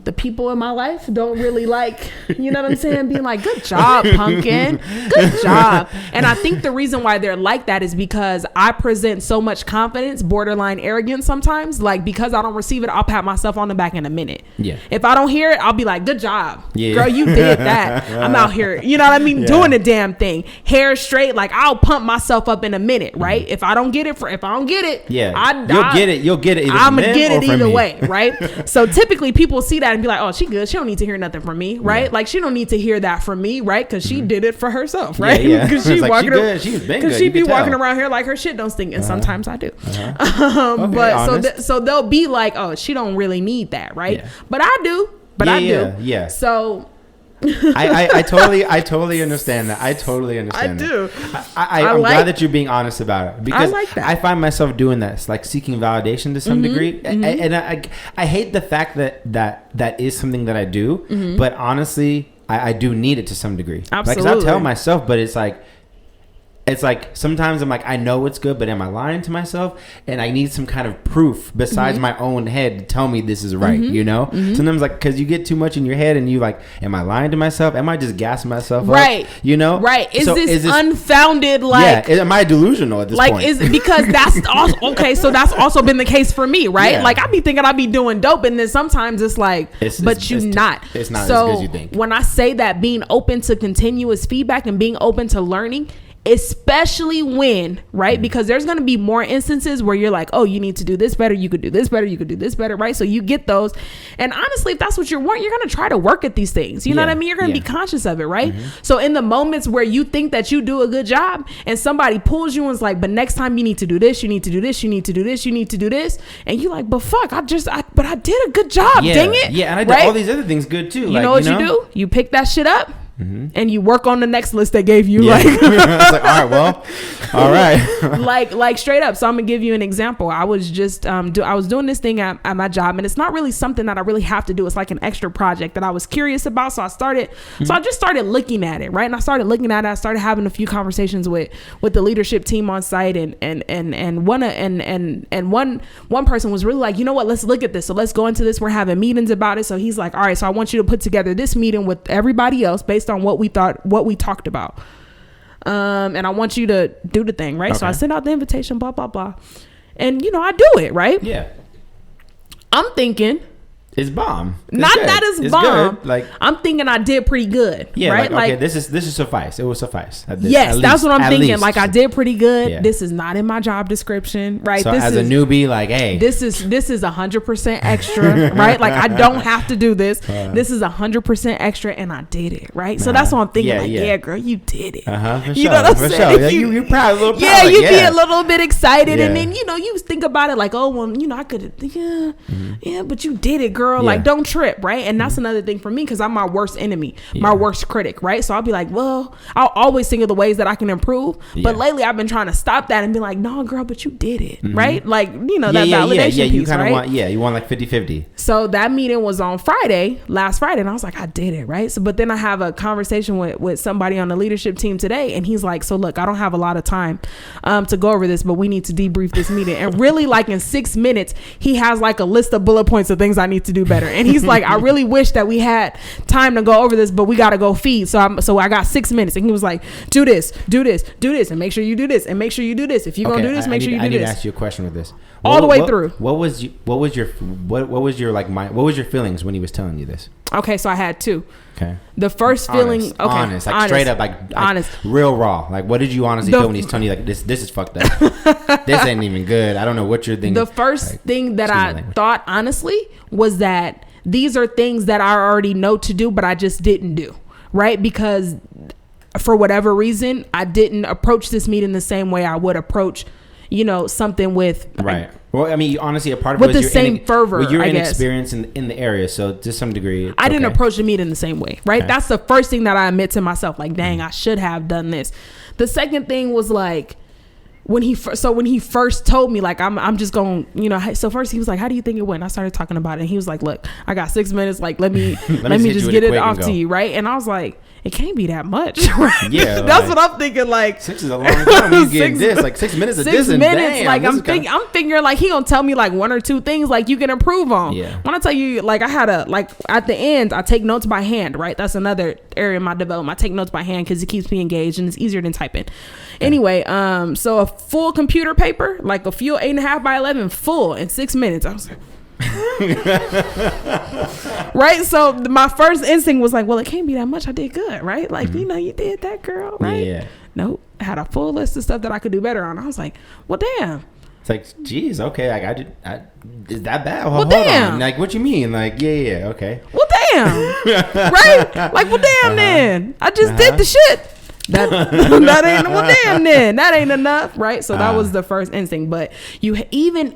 the people in my life don't really like, you know what I'm saying, being like, good job, pumpkin, good job. And I think the reason why they're like that is because I present so much confidence, borderline arrogance sometimes. Like, because I don't receive it, I'll pat myself on the back in a minute. Yeah. If I don't hear it, I'll be like, good job. Yeah. Girl, you did that. I'm out here, you know what I mean, doing the damn thing. Hair straight, like, I'll pump myself up in a minute, right? If I don't get it, you'll get it. I'm gonna get it either way, right? So typically people see that and be like, oh, she good, she don't need to hear nothing from me, right? Like, she don't need to hear that from me, right? Because she did it for herself, right? Because she walking around, because she be walking around here like her shit don't stink, and sometimes I do. But so they'll be like, oh, she don't really need that, right? But I do. Yeah. So I totally understand that. I totally understand. I do. I'm glad that you're being honest about it, because I like that. I find myself doing that. It's like seeking validation to some degree, and I hate the fact that is something that I do, but honestly, I do need it to some degree. Absolutely. Like, 'cause I'll tell myself, but it's like sometimes I'm like, I know it's good, but am I lying to myself? And I need some kind of proof besides my own head to tell me this is right, you know? Sometimes, like, because you get too much in your head and you like, am I lying to myself? Am I just gassing myself up? You know? Right. Is this unfounded? Like, am I delusional at this point? Like, because that's also, okay, so that's also been the case for me, right? Yeah. Like, I be thinking I be doing dope, and then sometimes it's like, it's not as good as you think. When I say that, being open to continuous feedback and being open to learning, especially when, right? Because there's going to be more instances where you're like, oh, you need to do this better. You could do this better. You could do this better, right? So you get those. And honestly, if that's what you want, you're going to try to work at these things. You know what I mean? You're going to be conscious of it, right? So in the moments where you think that you do a good job and somebody pulls you and is like, but next time you need to do this, you need to do this, you need to do this, you need to do this. And you're like, but fuck, I did a good job. Dang it. Yeah. And I did all these other things good too. You know what you do? You pick that shit up. And you work on the next list they gave you. Like, it's like, all right, well, all right. like straight up. So I'm gonna give you an example. I was just I was doing this thing at my job, and it's not really something that I really have to do. It's like an extra project that I was curious about. So I just started looking at it, right? And I started looking at it. I started having a few conversations with the leadership team on site, and one person was really like, you know what? Let's look at this. So let's go into this. We're having meetings about it. So he's like, all right, so I want you to put together this meeting with everybody else based on what we talked about, and I want you to do the thing, right? Okay. So I send out the invitation, blah blah blah, and I do it, right? Yeah. I'm thinking it's bomb. Not good. That is bomb. Good. Like, I'm thinking I did pretty good. Yeah, right? Like, okay, this is suffice. It will suffice. Yes, that's what I'm thinking. Like, I did pretty good. Yeah. This is not in my job description, right? So as a newbie, like, hey, this is 100% extra, right? Like, I don't have to do this. This is 100% extra, and I did it, right? So that's what I'm thinking. Yeah, girl, you did it. For you sure, know what I'm saying? Sure. You're proud, a little proud. Yeah, you be a little bit excited, and then you think about it like, oh, well, I could, but you did it, girl. Like, don't trip. Right. And that's another thing for me, because I'm my worst enemy, my worst critic. Right. So I'll be like, well, I'll always think of the ways that I can improve. But lately I've been trying to stop that and be like, no, girl, but you did it. Right. Like, that validation piece, right? You want like 50-50. So that meeting was on last Friday. And I was like, I did it. Right. So, but then I have a conversation with somebody on the leadership team today. And he's like, so look, I don't have a lot of time to go over this, but we need to debrief this meeting. And really, like, in 6 minutes, he has like a list of bullet points of things I need to do better. And he's like, I really wish that we had time to go over this, but we got to go feed. So I got 6 minutes, and he was like, do this, and make sure you do this, and make sure you do this. If you're gonna do this, make sure you do this. I need to ask you a question with this. All the way through. What was your feelings when he was telling you this? Okay, so I had two. Okay. The first feeling, honest, straight up, like honest, real raw. Like, what did you honestly feel when he's telling you, like, this is fucked up? This ain't even good. I don't know what you're thinking. The first thing that I thought, honestly, was that these are things that I already know to do, but I just didn't do, right? Because for whatever reason, I didn't approach this meeting the same way I would approach, something with. Right. Well, I mean, honestly, a part of with the same fervor. Well, you're inexperienced in the area, so to some degree, I didn't approach the meeting the same way, right? Okay. That's the first thing that I admit to myself. Like, dang, I should have done this. The second thing was like, when he first told me, like, I'm just going, you know, so first he was like, how do you think it went? I started talking about it, and he was like, look, I got 6 minutes, like, let me just get it off to you, right? And I was like, it can't be that much, right? Yeah, that's what I'm thinking. Like, 6 is a long time. You get this, like 6 minutes of this, and damn, like I'm figuring like he gonna tell me like 1 or 2 things like you can improve on. Yeah. When I tell you, like, I had like at the end, I take notes by hand, right? That's another area of my development. I take notes by hand because it keeps me engaged and it's easier than typing. Anyway, so a full computer paper, like a full 8.5 by 11, full in 6 minutes. I was like. Right, so my first instinct was like, well, it can't be that much. I did good, right? Like, you know, you did that, girl, right? Yeah. Nope. I had a full list of stuff that I could do better on. I was like, well, damn. It's like, geez, okay, like I is that bad? Hold on. Like, what you mean? Like, yeah, okay. Well, damn. Right? Like, well, damn, then I just did the shit. That ain't, well, damn, then that ain't enough, right? So that was the first instinct. But even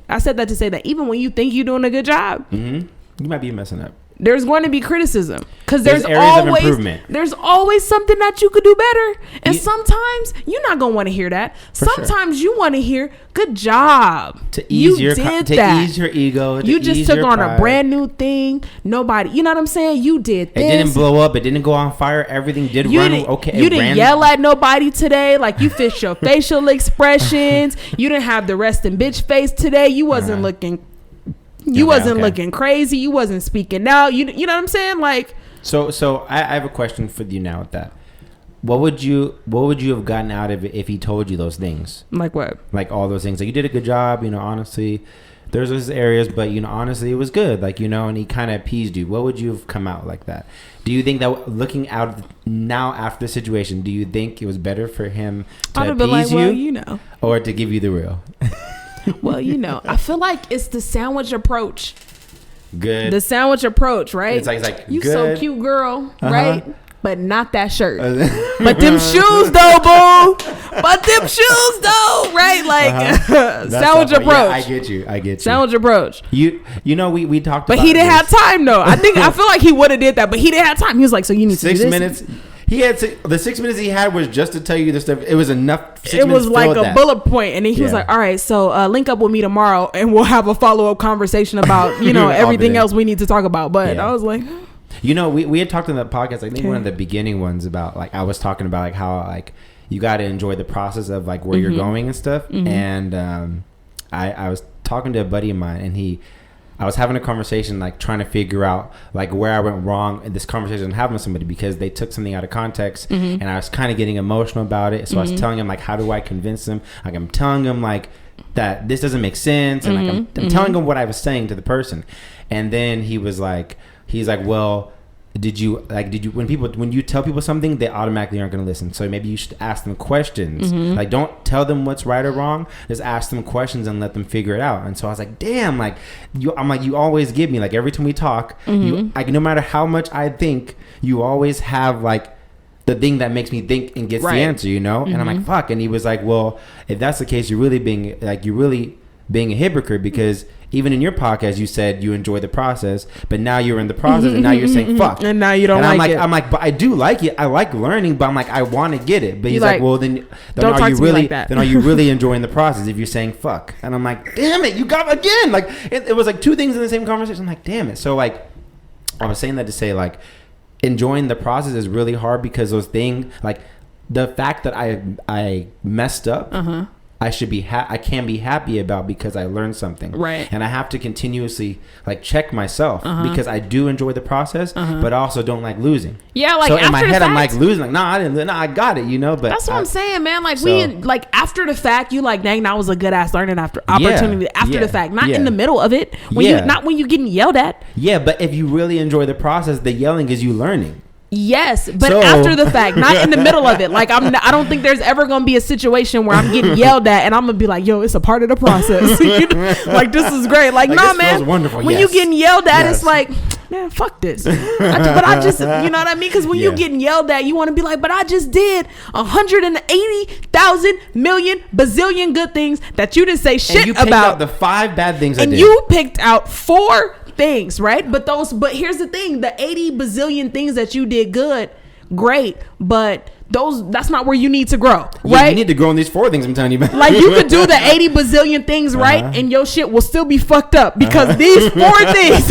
I said that to say that even when you think you're doing a good job, you might be messing up. There's going to be criticism because there's always something that you could do better, and sometimes you're not gonna want to hear that. Sometimes you want to hear good job. To ease your ego. You just took on a brand new thing. Nobody, you know what I'm saying? You did this. It didn't blow up. It didn't go on fire. Everything did run okay. You didn't yell at nobody today. Like, you fixed your facial expressions. You didn't have the resting bitch face today. You wasn't looking. You wasn't looking crazy. You wasn't speaking out. You know what I'm saying? Like, so I have a question for you now with that. What would you have gotten out of it if he told you those things? Like what? Like all those things. Like, you did a good job, you know, honestly. There's those areas, but, you know, honestly, it was good. Like, you know, and he kind of appeased you. What would you have come out like that? Do you think that looking out now after the situation, do you think it was better for him to appease you? Well, you know. Or to give you the real? Well, you know, I feel like it's the sandwich approach. Good. The sandwich approach, right? It's like you good. So cute, girl, right? But not that shirt. But them shoes, though, boo. But them shoes, though, right? Like, sandwich approach. Yeah, I get you. Sandwich approach. You know, we talked about But he didn't have time, though. I feel like he would have did that, but he didn't have time. He was like, so you need 6 to do this. minutes. He had the 6 minutes he had was just to tell you the stuff. It was enough. It was like a bullet point, and then he was like, "All right, so link up with me tomorrow, and we'll have a follow up conversation about everything else we need to talk about." But I was like, you know, we had talked in the podcast. I think one of the beginning ones about, like, I was talking about like how, like, you got to enjoy the process of, like, where you're going and stuff. And I was talking to a buddy of mine, and I was having a conversation, like, trying to figure out, like, where I went wrong in this conversation I'm having with somebody, because they took something out of context, and I was kind of getting emotional about it. So I was telling him, like, how do I convince them? Like, I'm telling them, like, that this doesn't make sense, and like I'm telling them what I was saying to the person. And then he's like, well, did you when you tell people something, they automatically aren't going to listen, so maybe you should ask them questions. Like, don't tell them what's right or wrong, just ask them questions and let them figure it out. And so I was like, damn, like, you always give me, like, every time we talk, you, like, no matter how much I think, you always have, like, the thing that makes me think and gets the answer, you know. And I'm like, fuck. And he was like, well, if that's the case, you're really being a hypocrite, because even in your podcast, you said you enjoy the process, but now you're in the process, and now you're saying fuck, and now you don't like it. I'm like, but I do like it. I like learning, but I'm like, I want to get it. But he's like, well, then are you really then are you really enjoying the process if you're saying fuck? And I'm like, damn it, you got again. Like, it was like two things in the same conversation. I'm like, damn it. So, like, I was saying that to say, like, enjoying the process is really hard, because those things, like, the fact that I messed up, I can be happy about, because I learned something. Right. And I have to continuously, like, check myself, because I do enjoy the process, but I also don't like losing. Yeah, like, so in my head, I'm like losing. Like, nah, I didn't. Nah, I got it, you know. But that's what I'm saying, man. Like, like, after the fact, you like, dang, that was a good ass learning opportunity after the fact, not in the middle of it. Not when you getting yelled at. Yeah, but if you really enjoy the process, the yelling is you learning. Yes, but after the fact, not in the middle of it. Like, I don't think there's ever gonna be a situation where I'm getting yelled at and I'm gonna be like, yo, it's a part of the process. Like, this is great. Like, nah, man. When you getting yelled at, it's like, man, fuck this. But I just, you know what I mean? Because when you getting yelled at, you want to be like, but I just did 180,000 million bazillion good things that you didn't say shit and you picked about. Out the 5 bad things I did. And you picked out 4 things, right? But here's the thing, the 80 bazillion things that you did good, great, but that's not where you need to grow, right? Yeah, you need to grow in these 4 things I'm telling you about. Like, you could do the 80 bazillion things, right? And your shit will still be fucked up because these 4 things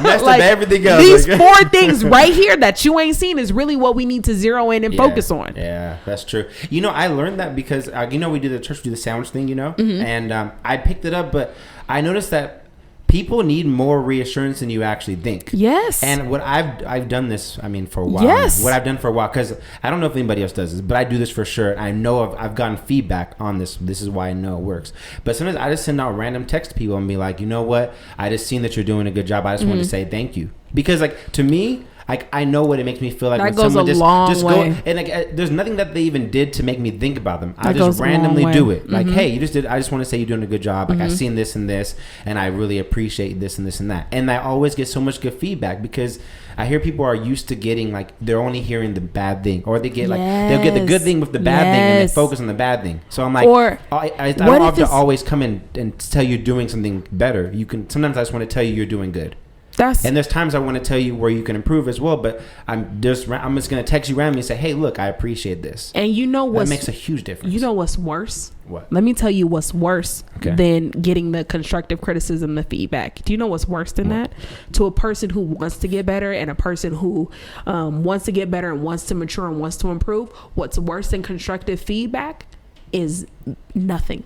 messed up everything else. These 4 things right here that you ain't seen is really what we need to zero in and focus on. Yeah, that's true. You know, I learned that because we do the sandwich thing, and I picked it up, but I noticed that people need more reassurance than you actually think. Yes. And what I've done this, for a while. Yes. What I've done for a while, because I don't know if anybody else does this, but I do this for sure. I know I've gotten feedback on this. This is why I know it works. But sometimes I just send out random text to people and be like, you know what? I just seen that you're doing a good job. I just wanted to say thank you. Because to me, I know what it makes me feel like. That goes a long way. And there's nothing that they even did to make me think about them. I just randomly do it. Like, hey, you just did. I just want to say you're doing a good job. Like, I've seen this and this, and I really appreciate this and this and that. And I always get so much good feedback because I hear people are used to getting they're only hearing the bad thing, or they get they'll get the good thing with the bad thing and they focus on the bad thing. So I'm like, I don't have to always come in and tell you doing something better. Sometimes I just want to tell you you're doing good. And there's times I want to tell you where you can improve as well, but I'm just going to text you randomly and say, hey, look, I appreciate this. And that makes a huge difference. You know what's worse? What? Let me tell you what's worse than getting the constructive criticism, the feedback. Do you know what's worse than that? To a person who wants to get better and a person who wants to get better and wants to mature and wants to improve, what's worse than constructive feedback is nothing.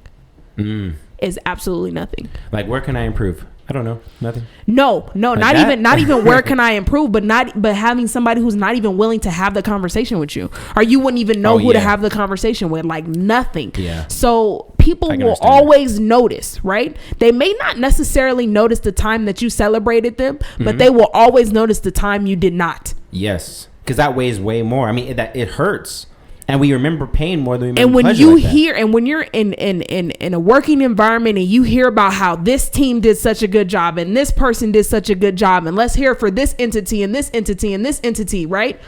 Is absolutely nothing. Like, where can I improve? I don't know. Nothing. No, not even where can I improve, but having somebody who's not even willing to have the conversation with you, or you wouldn't even know who to have the conversation with, like nothing. Yeah. So people will always notice, right? They may not necessarily notice the time that you celebrated them, but they will always notice the time you did not. Yes. Because that weighs way more. It hurts. And we remember pain more than we remember pleasure. And when you're in a working environment and you hear about how this team did such a good job and this person did such a good job, and let's hear for this entity and this entity and this entity, right?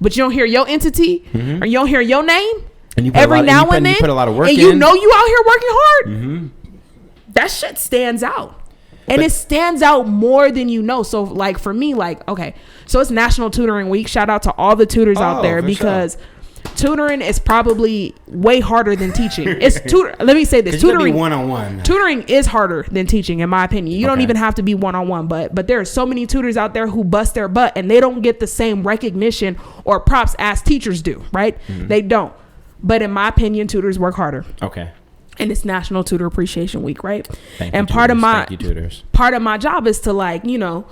But you don't hear your entity or you don't hear your name. And you every now and then you put a lot of work and you know you out here working hard. That shit stands out. And it stands out more than you know. So like for me, so it's National Tutoring Week. Shout out to all the tutors out there, because tutoring is probably way harder than teaching. Let me say this: tutoring one-on-one. Tutoring is harder than teaching, in my opinion. You don't even have to be one-on-one, but there are so many tutors out there who bust their butt and they don't get the same recognition or props as teachers do. Right? They don't. But in my opinion, tutors work harder. Okay. And it's National Tutor Appreciation Week, right? Thank and you, part tutors. Part of my job is to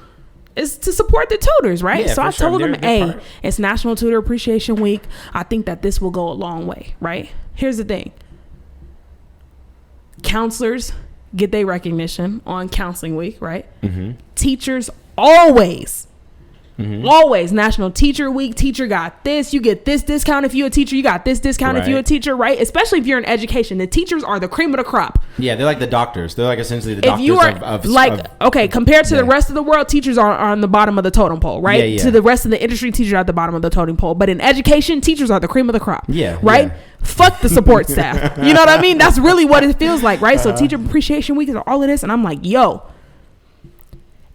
is to support the tutors, right? Yeah, so I told them, hey, it's National Tutor Appreciation Week. I think that this will go a long way, right? Here's the thing. Counselors get their recognition on Counseling Week, right? Teachers always National Teacher Week. Teacher got this. You get this discount if you're a teacher. You got this discount if you're a teacher, right? Especially if you're in education. The teachers are the cream of the crop. Yeah, they're like the doctors. They're like essentially the doctors compared to the rest of the world, teachers are on the bottom of the totem pole, right? Yeah. To the rest of the industry, teachers are at the bottom of the totem pole. But in education, teachers are the cream of the crop. Yeah. Right? Yeah. Fuck the support staff. You know what I mean? That's really what it feels like, right? So Teacher Appreciation Week is all of this. And I'm like, yo,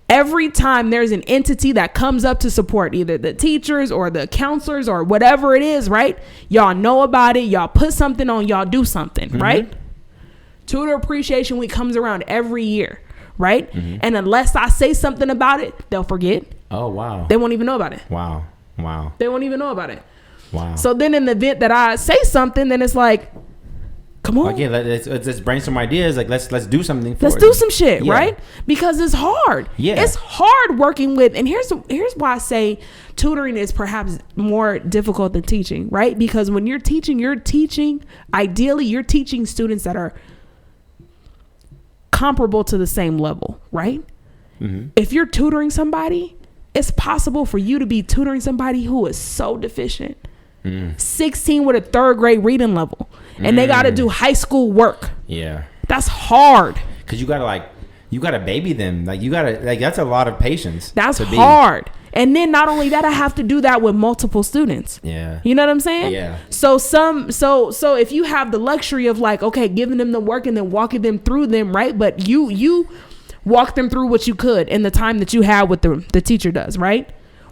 every time there's an entity that comes up to support either the teachers or the counselors or whatever it is, right? Y'all know about it. Y'all put something on. Y'all do something, right? Tutor Appreciation Week comes around every year, right? And unless I say something about it, they'll forget. Oh, wow. They won't even know about it. Wow. They won't even know about it. Wow. So then in the event that I say something, then it's like, come on. Okay, let's brainstorm ideas. Like let's do something. Let's do some shit, right? Because it's hard. Yeah, it's hard working with. And here's why I say tutoring is perhaps more difficult than teaching, right? Because when you're teaching. Ideally, you're teaching students that are comparable to the same level, right? If you're tutoring somebody, it's possible for you to be tutoring somebody who is so deficient. 16 with a 3rd grade reading level, and they got to do high school work. Yeah, that's hard. Cause you gotta baby them. That's a lot of patience. That's hard. And then not only that, I have to do that with multiple students. Yeah, you know what I'm saying? Yeah. So if you have the luxury of giving them the work and then walking them through them, right? But you walk them through what you could in the time that you have with the teacher does, right?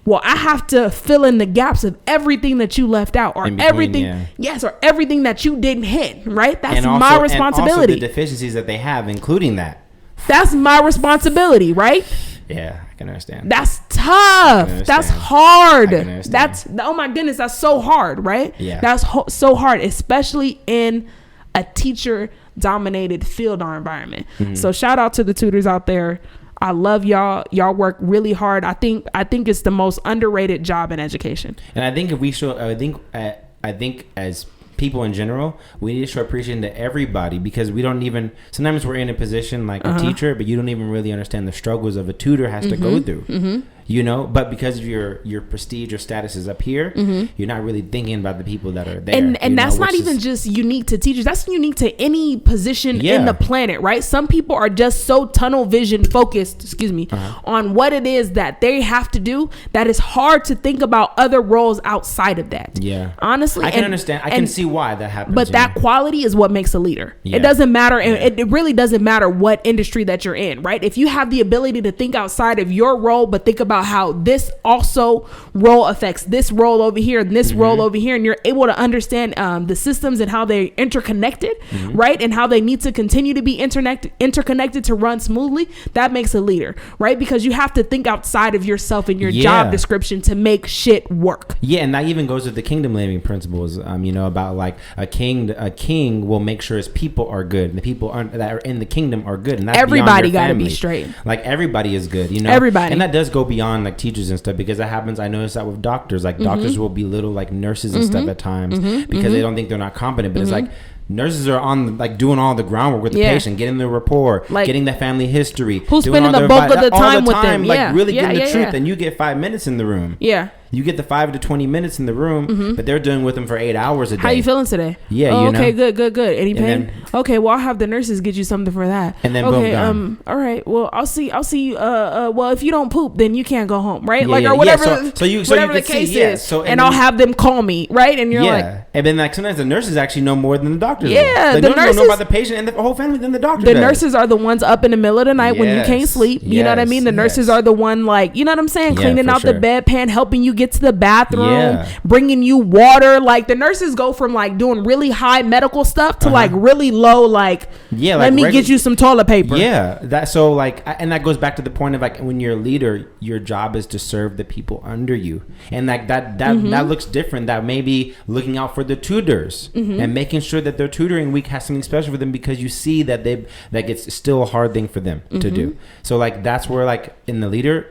well, I have to fill in the gaps of everything that you left out, or everything that you didn't hit, right? That's my responsibility. And also the deficiencies that they have, including that. That's my responsibility, right? Yeah, I can understand. That's tough. That's hard. Oh my goodness, that's so hard, right? Yeah. That's so hard, especially in a teacher-dominated field or environment. Mm-hmm. So shout out to the tutors out there. I love y'all. Y'all work really hard. I think it's the most underrated job in education. And I think if we show, I think as people in general, we need to show appreciation to everybody, because we don't even, sometimes we're in a position like a teacher, but you don't even really understand the struggles of a tutor has to go through. Mm-hmm. You know, but because of your prestige or status is up here, you're not really thinking about the people that are there. And that's not even just unique to teachers. That's unique to any position in the planet, right? Some people are just so tunnel vision focused, on what it is that they have to do, that it's hard to think about other roles outside of that. Yeah. Honestly. I can understand. I can see why that happens. But that quality is what makes a leader. Yeah. It doesn't matter. And it really doesn't matter what industry that you're in, right? If you have the ability to think outside of your role, but think about how this also role affects this role over here and this role over here, and you're able to understand the systems and how they're interconnected, right? And how they need to continue to be interconnected to run smoothly. That makes a leader, right? Because you have to think outside of yourself and your job description to make shit work. Yeah, and that even goes with the kingdom living principles, you know, about like a king will make sure his people are good, and the people that are in the kingdom are good, and that's everybody got to be straight. Like everybody is good, you know. Everybody, and that does go beyond like teachers and stuff, because that happens. I noticed that with doctors. Like doctors will belittle like nurses and stuff at times because they don't think they're not competent. But it's like nurses are on like doing all the groundwork with the patient, getting the rapport, like, getting the family history, who's spending the bulk of the time with them, like really getting the truth. And you get 5 minutes in the room. Yeah. You get the 5 to 20 minutes in the room, but they're doing with them for 8 hours a day. How you feeling today? Yeah, oh, you know. Okay, good. Any pain? Okay, well, I'll have the nurses get you something for that. And then boom, all right. Well, I'll see you. Well, if you don't poop, then you can't go home, right? Or whatever. Whatever the case is. So, and I'll have them call me, right? And you're like, and then like sometimes the nurses actually know more than the doctors. Yeah, the nurses know about the patient and the whole family than the doctor. The nurses are the ones up in the middle of the night when you can't sleep. You know what I mean? The nurses are the one, like, you know what I'm saying, cleaning out the bedpan, helping you get to the bathroom. Bringing you water. Like the nurses go from like doing really high medical stuff to like really low, like, let me get you some toilet paper. And that goes back to the point of like, when you're a leader, your job is to serve the people under you, and like that looks different. That maybe looking out for the tutors and making sure that their tutoring week has something special for them, because you see that it's still a hard thing for them to do. So like that's where like in the leader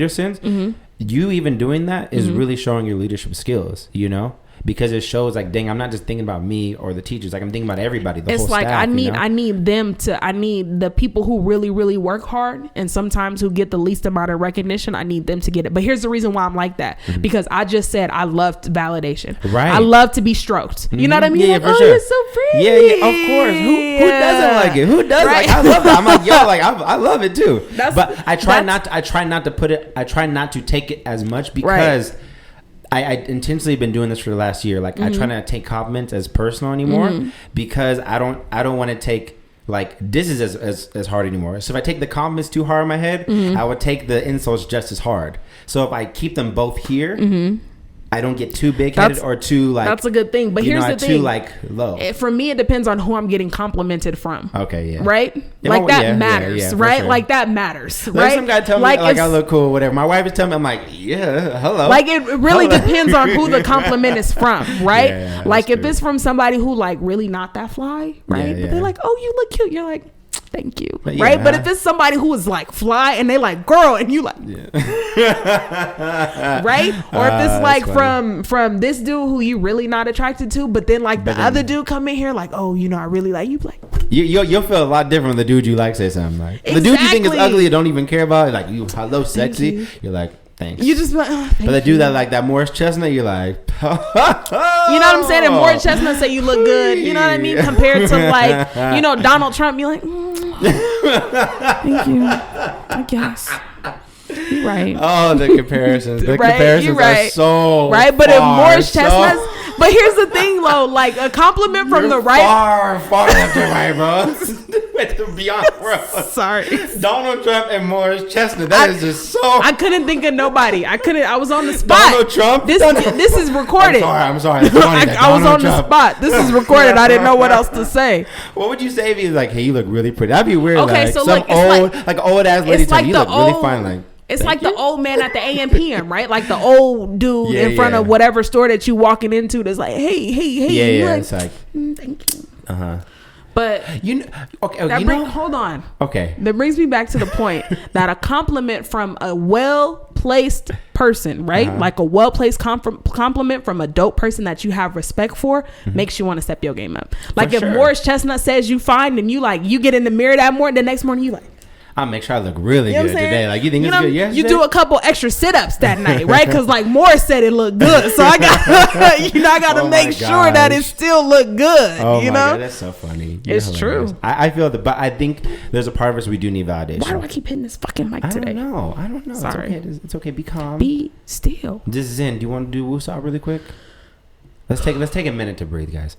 sense, you even doing that is really showing your leadership skills, you know, because it shows like, dang, I'm not just thinking about me or the teachers. Like I'm thinking about everybody, the whole staff. It's like I need the people who really, really work hard and sometimes who get the least amount of recognition. I need them to get it. But here's the reason why I'm like that, because I just said I love validation. Right. I love to be stroked. You know what I mean? Yeah, like, oh, sure. You're so pretty. Yeah, of course. Who doesn't like it? Who does? Right? Like I love it. I'm like, yo, like I love it too. But I try not to take it as much, because I intentionally been doing this for the last year. Like I try not to take compliments as personal anymore, because I don't want to take like this is as hard anymore. So if I take the compliments too hard in my head, I would take the insults just as hard. So if I keep them both here, I don't get too big-headed or too like. That's a good thing. But here's the thing. Too like low. For me, it depends on who I'm getting complimented from. Okay, yeah. Right? Like that matters, right? Sure. Like that matters, right? Some guy tell me like I look cool, whatever. My wife is telling me, I'm like, yeah, hello. Like it really depends on who the compliment is from, right? Yeah, like if it's from somebody who like really not that fly, right? But they're like, oh, you look cute. You're like, thank you, right? But if it's somebody who is like fly and they like girl and you like right, or if it's like from this dude who you really not attracted to, but then like the other dude come in here like, oh, you know, I really like you, like you'll feel a lot different when the dude you like say something like the dude you think is ugly you don't even care about, like you hello sexy, you're like thanks. You just like, but the dude that like that Morris Chestnut, you're like, you know what I'm saying? And Morris Chestnut say you look good. You know what I mean? Compared to like, you know, Donald Trump, you're like, thank you. I guess. You're right. Oh, the comparisons. The comparisons are so right. But if Morris Chestnut. But here's the thing, though. Like a compliment from the right. Far left to right, bro. with the Beyond World. Sorry. Donald Trump and Morris Chestnut. That is just so. I couldn't think of nobody. I was on the spot. Donald Trump. This is recorded. I'm sorry. I was on the spot. This is recorded. I didn't know what else to say. What would you say if he was like, "Hey, you look really pretty"? That'd be weird. Okay, like, so some look, it's old ass lady. like you the look really fine. Like. It's like the old man at the AM/PM, right? Like the old dude in front of whatever store that you walking into that's like, hey. Yeah. Like, it's like, thank you. But hold on. Okay. That brings me back to the point that a compliment from a well-placed person, right? Like a well-placed compliment from a dope person that you have respect for makes you want to step your game up. Like if Morris Chestnut says you fine and you get in the mirror that morning, the next morning you like, I'll make sure I look really good today. Like you think it's good? Yes. You do a couple extra sit-ups that night, right? Because like Morris said, it looked good, so I got to make sure that it still look good. Oh my God, that's so funny. It's true. I feel that, but I think there's a part of us we do need validation. Why do I keep hitting this fucking mic today? I don't know. Sorry. It's okay. Be calm. Be still. This is in. Do you want to do woosah really quick? Let's take a minute to breathe, guys.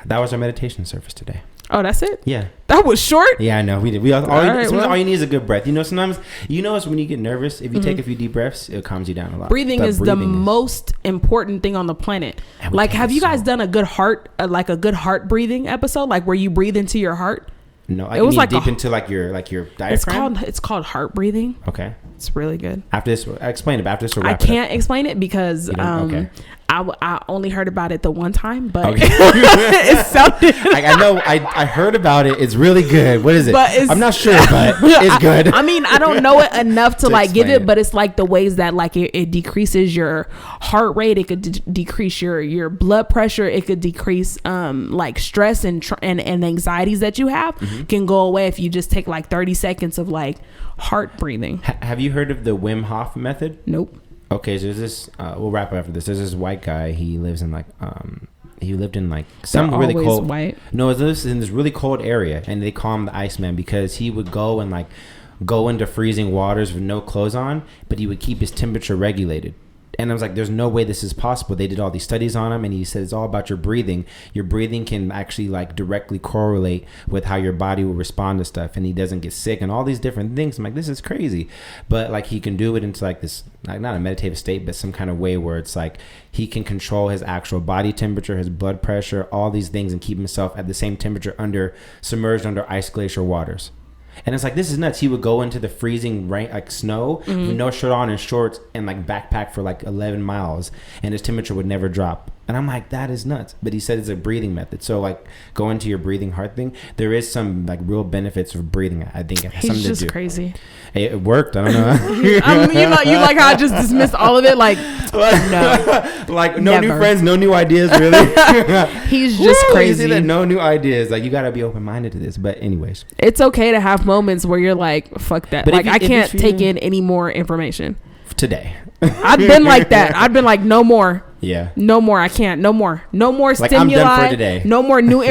That was our meditation service today. Oh, that's it? Yeah. That was short? Yeah, I know. We did. All you need is a good breath. Sometimes, it's when you get nervous, if you take a few deep breaths, it calms you down a lot. Breathing is the most important thing on the planet. Like, have you guys done a good heart breathing episode? Like, where you breathe into your heart? No, it was like deep into your diaphragm. It's called heart breathing. Okay. It's really good. After this, explain it. After this, we'll I can't explain it because I only heard about it the one time, but it sounded. I know. I heard about it. It's really good. What is it? I'm not sure, but it's good. I mean, I don't know it enough to like give it, but it's like the ways that like it decreases your heart rate. It could decrease your blood pressure. It could decrease like stress and anxieties that you have can go away if you just take like 30 seconds of like heart breathing. Have you heard of the Wim Hof method? Nope. Okay, so there's this. We'll wrap up after this. There's this white guy. He lives in like he lived in like some really cold. White. No, it lives in this really cold area, and they call him the Iceman because he would go and like go into freezing waters with no clothes on, but he would keep his temperature regulated. And I was like, there's no way this is possible. They did all these studies on him, and he said it's all about your breathing. Your breathing can actually like directly correlate with how your body will respond to stuff, and he doesn't get sick and all these different things. I'm like, this is crazy. But like he can do it into like this, like not a meditative state, but some kind of way where it's like he can control his actual body temperature, his blood pressure, all these things, and keep himself at the same temperature submerged under ice glacier waters. And it's like, this is nuts. He would go into the freezing rain, like snow, with no shirt on and shorts, and like backpack for like 11 miles, and his temperature would never drop. And I'm like, that is nuts. But he said it's a breathing method. So like, go into your breathing heart thing. There is some like real benefits of breathing. I think it has something to do. He's just crazy. It worked. I don't know. You like how I just dismissed all of it? Like, no. Like, no Never. New friends, no new ideas, really. He's just crazy. You see that? No new ideas. Like, you got to be open-minded to this. But anyways. It's okay to have moments where you're like, fuck that. But like, I can't take in any more information. Today. I've been like that. I've been like, no more. Yeah. No more. I can't. No more. No more like, stimuli. I'm done for today. No more new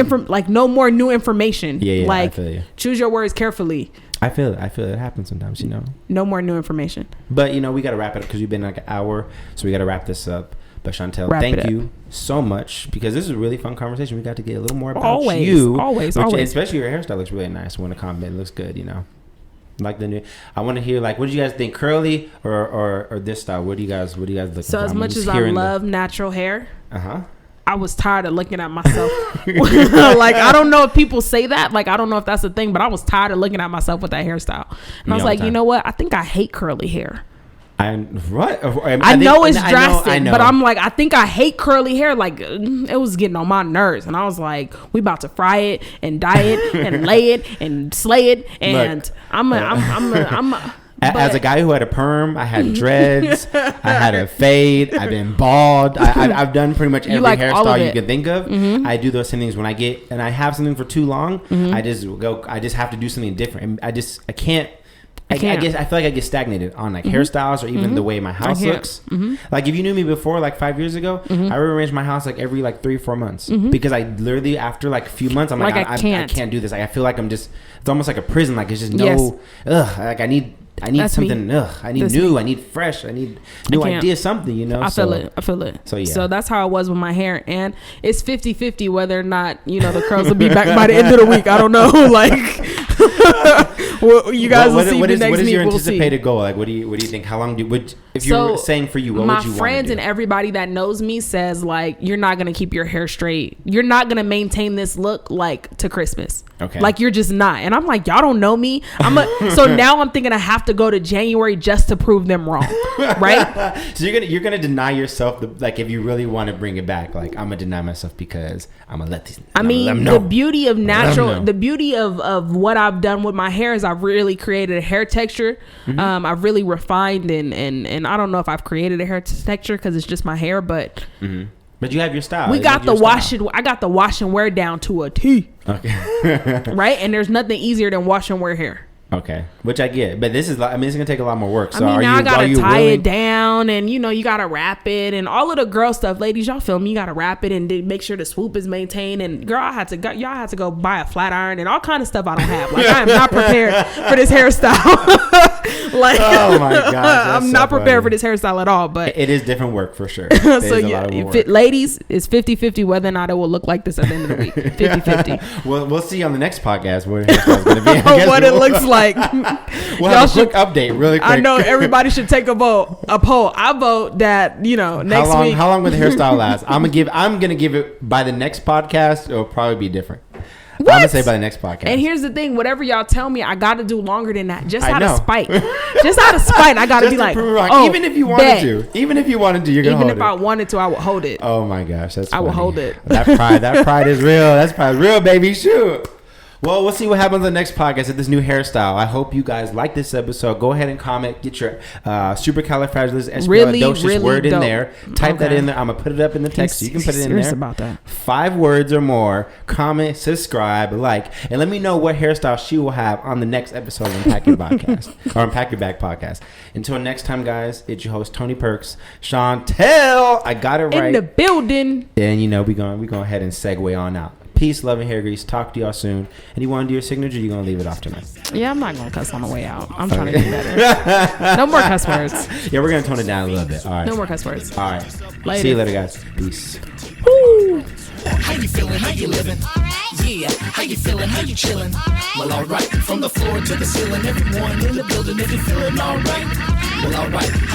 no more new information. Yeah. Like, I feel you. Choose your words carefully. I feel it happens sometimes, No more new information. But we got to wrap it up because we've been like an hour, so we got to wrap this up. But Chantel, thank you so much because this is a really fun conversation. We got to get a little more about you. Always. Especially your hairstyle looks really nice. I want to comment. It looks good, Like the new, I want to hear like, what do you guys think, curly or this style? What do you guys look for? So as much as I love natural hair, I was tired of looking at myself. Like, I don't know if people say that. Like, I don't know if that's a thing, but I was tired of looking at myself with that hairstyle. And I was like, you know what? I think I hate curly hair. I know it's drastic, but I'm like, I think I hate curly hair. Like, it was getting on my nerves, and I was like, we about to fry it and dye it and lay it and slay it, and look, as a guy who had a perm, I had dreads, I had a fade, I've been bald, I've done pretty much every hairstyle you can think of. I do those same things when I have something for too long. I just have to do something different. I can't. I feel like I get stagnated on like hairstyles or even the way my house looks. Like if you knew me before, like 5 years ago, I rearrange my house like every like 3 or 4 months because I literally after like a few months, I'm like I can't do this. Like I feel like I'm just, it's almost like a prison. Like it's just like I need That's something. I need new. I need fresh. I need new ideas. Something, you know. I feel it. So yeah. So that's how it was with my hair, and it's 50-50 whether or not the curls will be back by the end of the week. I don't know. Like, well, you guys will see the next week. What is your anticipated goal? Like, what do you think? How long if you were saying for you, what would you want to do? My friends and everybody that knows me says like, you're not gonna keep your hair straight. You're not gonna maintain this look like to Christmas. Okay. Like you're just not. And I'm like, y'all don't know me. So now I'm thinking I have to go to January just to prove them wrong, right? So you're gonna deny yourself like if you really want to bring it back, like I'm gonna deny myself because I'm gonna let these. The beauty of the beauty of what I've done with my hair is I've really created a hair texture. I've really refined and I don't know if I've created a hair texture because it's just my hair, but. But you have your style. I got the wash and wear down to a T. Okay. Right? And there's nothing easier than wash and wear hair. Okay, which I get, but this is it's gonna take a lot more work. So now I gotta tie it down, and you gotta wrap it, and all of the girl stuff, ladies, y'all feel me? You gotta wrap it and make sure the swoop is maintained. And girl, y'all had to go buy a flat iron and all kind of stuff I don't have. Like I am not prepared for this hairstyle. Like, oh my gosh, I'm not prepared for this hairstyle at all. But it is different work for sure. So yeah, ladies, it's 50-50 whether or not it will look like this at the end of the week. 50-50. Well, we'll see on the next podcast what hairstyle's gonna be. What it looks like. We'll have a quick update really quick. I know everybody should take a poll. I vote that next week. How long will the hairstyle last? I'm gonna give it by the next podcast. It'll probably be different. What? I'm gonna say by the next podcast. And here's the thing: whatever y'all tell me, I gotta do longer than that. Just out of spite. I gotta be like, even if you wanted to, you're gonna hold it. Even if I wanted to, I would hold it. Oh my gosh, that's. I would hold it. That pride is real. That's pride real, baby. Shoot. Well, we'll see what happens on the next podcast with this new hairstyle. I hope you guys like this episode. Go ahead and comment. Get your supercalifragilisticexpialidocious word in there. Type that in there. I'm going to put it up in the text so you can put it in there. About that. 5 words or more. Comment, subscribe, like, and let me know what hairstyle she will have on the next episode of Unpack Your Podcast or Unpack Your Bag Podcast. Until next time, guys, it's your host, Tony Perks. Chantel, I got it right. In the building. And, we go ahead and segue on out. Peace, love, and hair grease. Talk to y'all soon. And you want to do your signature? You're going to leave it off tonight. Yeah, I'm not going to cuss on the way out. I'm trying to get better. No more cuss words. Yeah, we're going to tone it down a little bit. All right. No more cuss words. All right. Later. See you later, guys. Peace. Woo. How you feeling? How you living? Yeah. How you feeling? How you chilling? Well, all right. From the floor to the ceiling, everyone in the building, if you're feeling all right. Well, all right.